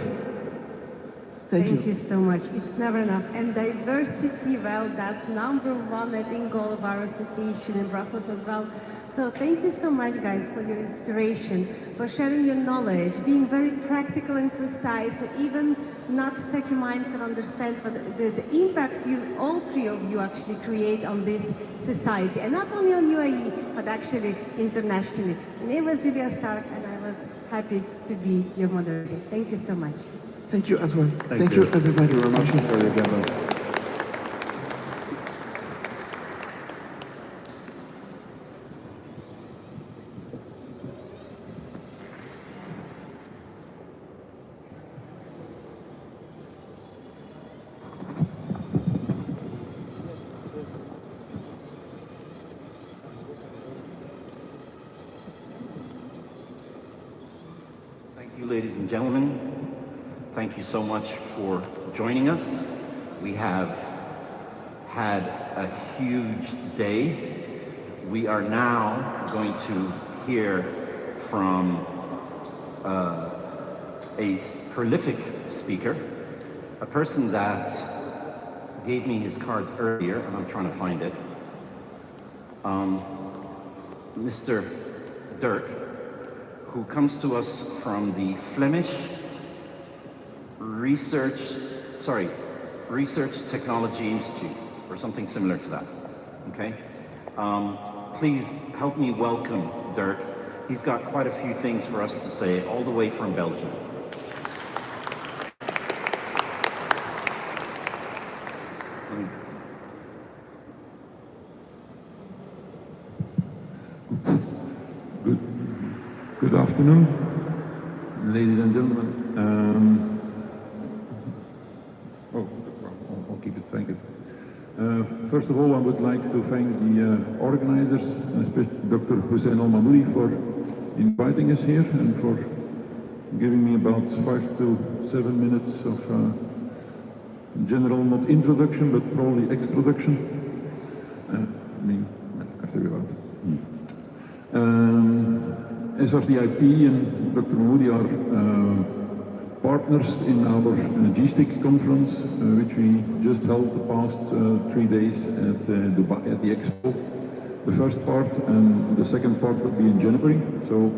Thank you so much. It's never enough. And diversity, well, that's number one, I think, goal of our association in Brussels as well. So thank you so much, guys, for your inspiration, for sharing your knowledge, being very practical and precise, so even not techie mind can understand what the impact all three of you actually create on this society, and not only on UAE, but actually internationally. My name was Julia Stark, and I was happy to be your moderator. Thank you so much. Thank you as well. Thank you everybody. Thank you very much for your attendance. Thank you, ladies and gentlemen. Thank you so much for joining us. We have had a huge day. We are now going to hear from a prolific speaker, a person that gave me his card earlier, and I'm trying to find it. Mr. Dirk, who comes to us from the Flemish Research Technology Institute, or something similar to that, okay? Please help me welcome Dirk. He's got quite a few things for us to say, all the way from Belgium. Good afternoon, ladies and gentlemen. I'll keep it, thank you. First of all, I would like to thank the organizers, especially Dr. Hussein Al-Mahmoudi, for inviting us here and for giving me about 5 to 7 minutes of general, not introduction, but probably extroduction. After about. SRTIP and Dr. Mahmoudi are partners in our GSTIC conference, which we just held the past 3 days at Dubai at the Expo. The first part and the second part will be in January. So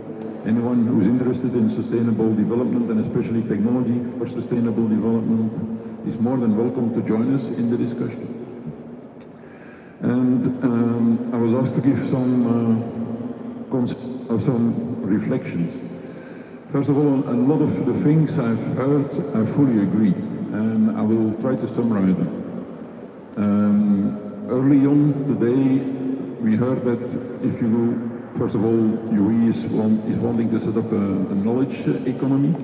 anyone who's interested in sustainable development and especially technology for sustainable development is more than welcome to join us in the discussion. And I was asked to give some reflections. First of all, a lot of the things I've heard, I fully agree, and I will try to summarize them. Early on today, we heard that if you, first of all, UAE is wanting to set up a knowledge economy.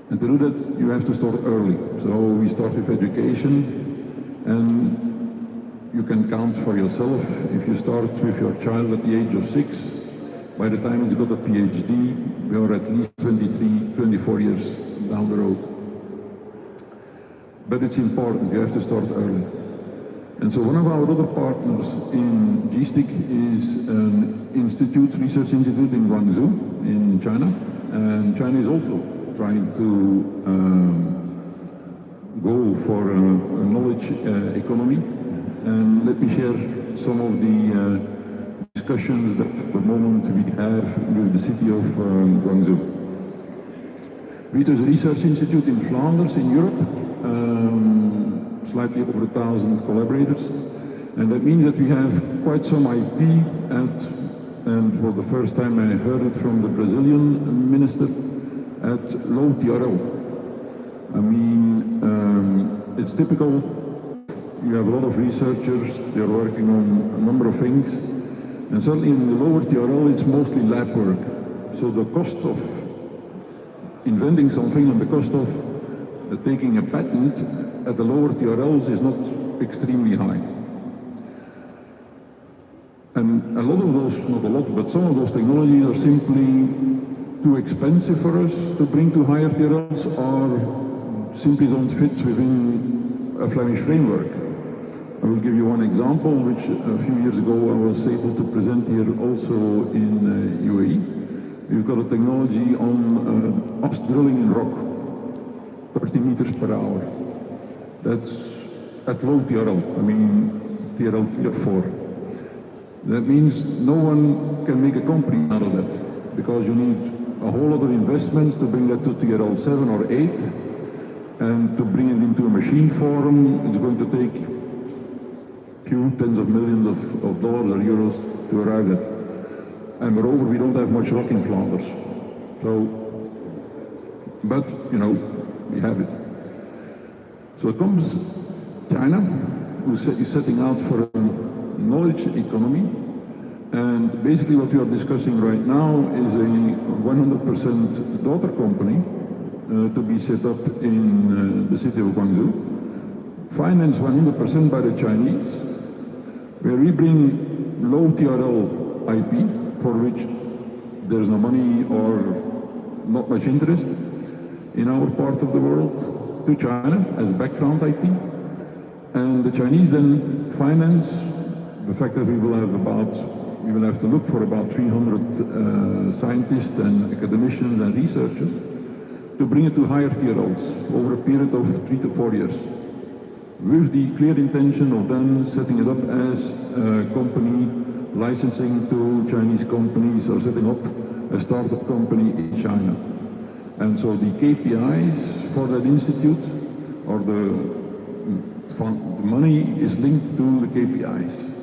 And to do that, you have to start early. So we start with education, and you can count for yourself. If you start with your child at the age of 6, by the time he's got a PhD, we are at least 23, 24 years down the road. But it's important, you have to start early. And so one of our other partners in GSTIC is an institute, research institute in Guangzhou in China. And China is also trying to go for a knowledge economy. And let me share some of the discussions that at the moment we have with the city of Guangzhou. VITA is a research institute in Flanders in Europe, slightly over 1,000 collaborators. And that means that we have quite some IP, and it was the first time I heard it from the Brazilian minister, at low TRL. I mean, it's typical. You have a lot of researchers, they're working on a number of things, and certainly in the lower TRL it's mostly lab work. So the cost of inventing something and the cost of taking a patent at the lower TRLs is not extremely high. And a lot of those, not a lot, but some of those technologies are simply too expensive for us to bring to higher TRLs, or simply don't fit within a Flemish framework. I will give you one example, which a few years ago I was able to present here also in UAE. We've got a technology on ops drilling in rock, 30 meters per hour. That's at low TRL, I mean TRL 3 or 4. That means no one can make a company out of that, because you need a whole lot of investments to bring that to TRL 7 or 8, and to bring it into a machine form, it's going to take few tens of millions of dollars or euros to arrive at. And moreover, we don't have much rock in Flanders. So, but, you know, we have it. So it comes China, who is setting out for a knowledge economy. And basically what we are discussing right now is a 100% daughter company to be set up in the city of Guangzhou, financed 100% by the Chinese, where we bring low TRL IP, for which there's no money or not much interest in our part of the world, to China as background IP. And the Chinese then finance the fact that we will have to look for about 300 scientists and academicians and researchers to bring it to higher TRLs over a period of 3 to 4 years, with the clear intention of then setting it up as a company, licensing to Chinese companies, or setting up a startup company in China. And so the KPIs for that institute, or the money is linked to the KPIs.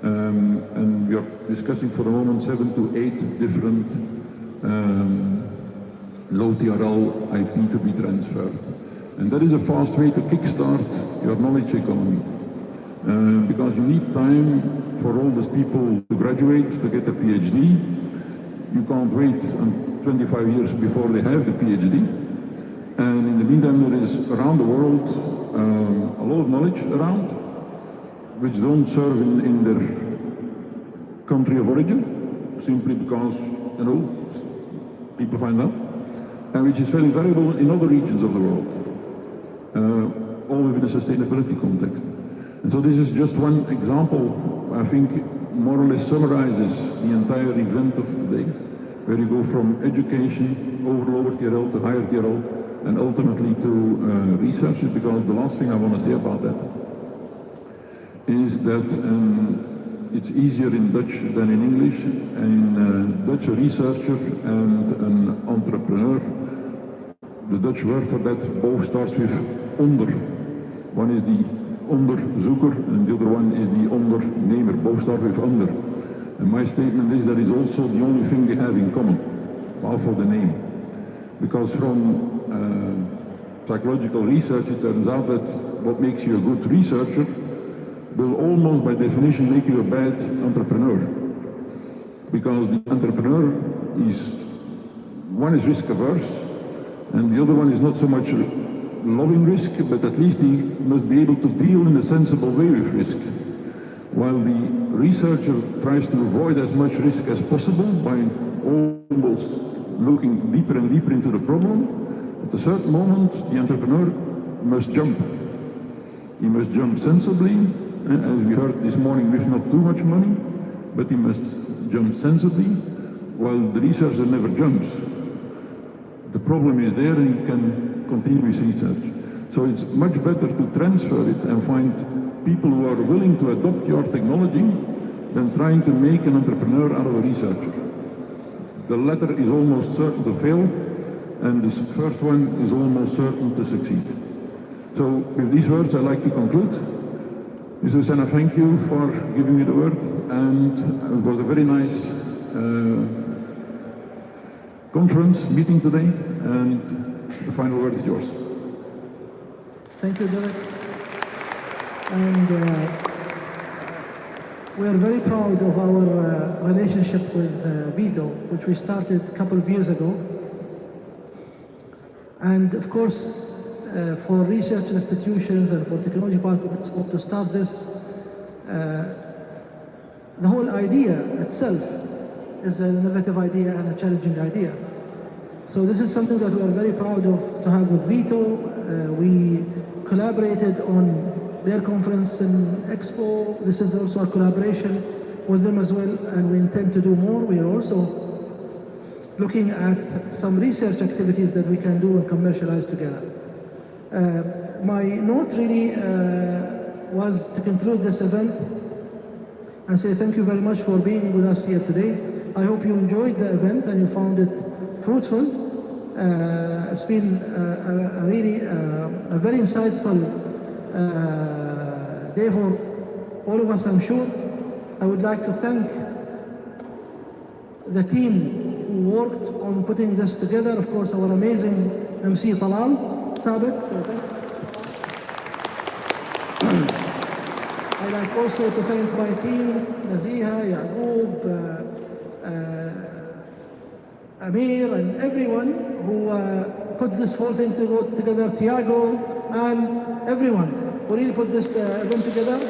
And we are discussing for the moment 7 to 8 different low TRL IP to be transferred. And that is a fast way to kickstart your knowledge economy. Because you need time for all these people to graduate, to get a PhD. You can't wait 25 years before they have the PhD. And in the meantime, there is around the world a lot of knowledge around, which don't serve in their country of origin, simply because, you know, people find out, and which is very valuable in other regions of the world, all within a sustainability context. And so this is just one example, I think more or less summarizes the entire event of today, where you go from education over lower TRL to higher TRL, and ultimately to research it, because the last thing I want to say about that is that it's easier in Dutch than in English. In Dutch, a researcher and an entrepreneur, the Dutch word for that both starts with onder. One is the onderzoeker and the other one is the ondernemer. Both start with under. And my statement is that is also the only thing they have in common, half of the name. Because from psychological research, it turns out that what makes you a good researcher will almost by definition make you a bad entrepreneur. Because the entrepreneur is risk averse, And the other one is not so much loving risk, but at least he must be able to deal in a sensible way with risk. While the researcher tries to avoid as much risk as possible by almost looking deeper and deeper into the problem, at a certain moment the entrepreneur must jump. He must jump sensibly, as we heard this morning, with not too much money, but he must jump sensibly, while the researcher never jumps. The problem is there and he can continue his research. So it's much better to transfer it and find people who are willing to adopt your technology than trying to make an entrepreneur out of a researcher. The latter is almost certain to fail, and this first one is almost certain to succeed. So with these words, I'd like to conclude. Mr. Senna, thank you for giving me the word, and it was a very nice conference meeting today, and the final word is yours. Thank you, Derek. And we are very proud of our relationship with Vito, which we started a couple of years ago. And of course, for research institutions and for technology partners to start this, the whole idea itself is an innovative idea and a challenging idea. So this is something that we are very proud of to have with Vito. We collaborated on their conference in Expo. This is also a collaboration with them as well, and we intend to do more. We are also looking at some research activities that we can do and commercialize together. My note really was to conclude this event and say thank you very much for being with us here today. I hope you enjoyed the event and you found it fruitful. It's been a really a very insightful day for all of us, I'm sure. I would like to thank the team who worked on putting this together. Of course, our amazing MC Talal Thabit. I'd like also to thank my team, Naziha, Yaqub, Amir, and everyone who put this whole thing together, Tiago, and everyone who really put this event together.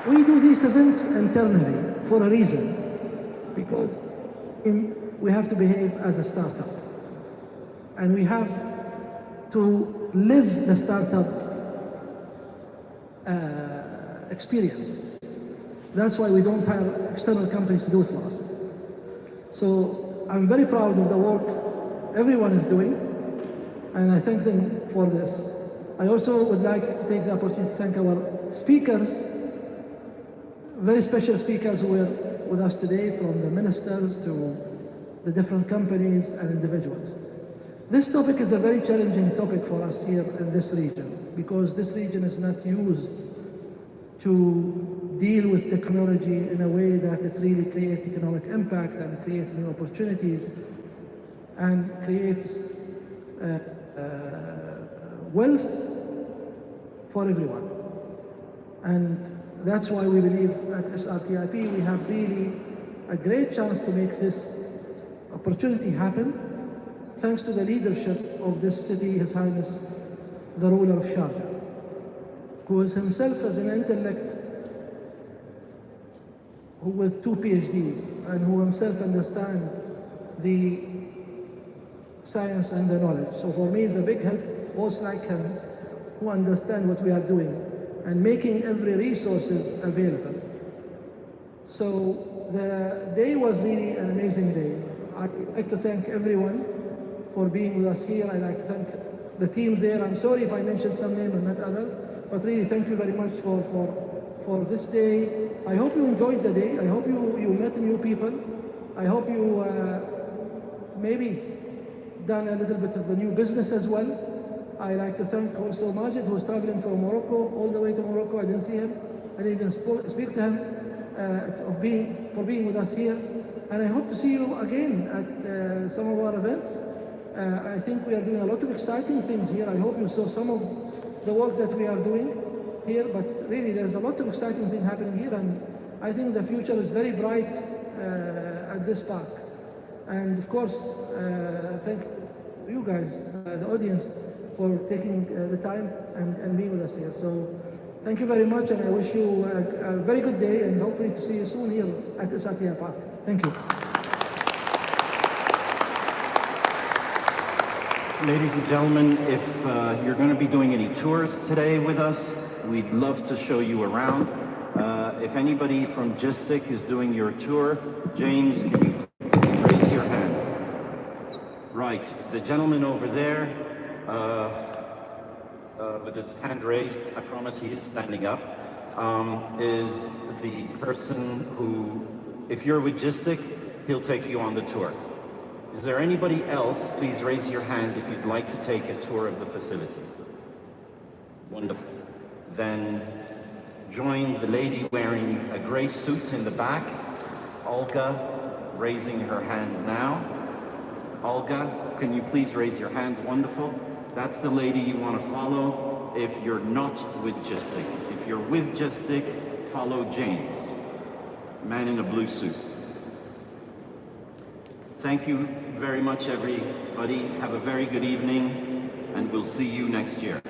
We do these events internally for a reason, because we have to behave as a startup, and we have to live the startup experience. That's why we don't hire external companies to do it for us. So I'm very proud of the work everyone is doing, and I thank them for this. I also would like to take the opportunity to thank our speakers, very special speakers who were with us today, from the ministers to the different companies and individuals. This topic is a very challenging topic for us here in this region, because this region is not used to deal with technology in a way that it really creates economic impact and creates new opportunities and creates wealth for everyone. And that's why we believe at SRTIP we have really a great chance to make this opportunity happen, thanks to the leadership of this city, His Highness, the ruler of Sharjah, who is himself as an intellect with 2 PhDs, and who himself understands the science and the knowledge. So for me, it's a big help, both like him, who understand what we are doing, and making every resources available. So the day was really an amazing day. I'd like to thank everyone for being with us here. I'd like to thank the teams there. I'm sorry if I mentioned some names and not others, but really thank you very much for this day. I hope you enjoyed the day. I hope you met new people. I hope you maybe done a little bit of a new business as well. I like to thank also Majid, who was traveling from Morocco all the way to Morocco. I didn't see him. I didn't even speak to him for being with us here. And I hope to see you again at some of our events. I think we are doing a lot of exciting things here. I hope you saw some of the work that we are doing here, but really there's a lot of exciting things happening here, and I think the future is very bright at this park. And of course, thank you guys, the audience, for taking the time and being with us here. So thank you very much, and I wish you a very good day, and hopefully to see you soon here at SRTI Park. Thank you. Ladies and gentlemen, if you're going to be doing any tours today with us, we'd love to show you around. If anybody from Gistic is doing your tour, James, can you raise your hand? Right, the gentleman over there with his hand raised, I promise he is standing up, is the person who, if you're with Gistic, he'll take you on the tour. Is there anybody else? Please raise your hand if you'd like to take a tour of the facilities. Wonderful. Then join the lady wearing a gray suit in the back. Olga, raising her hand now. Olga, can you please raise your hand? Wonderful. That's the lady you want to follow if you're not with Gistic. If you're with Gistic, follow James, man in a blue suit. Thank you very much, everybody. Have a very good evening, and we'll see you next year.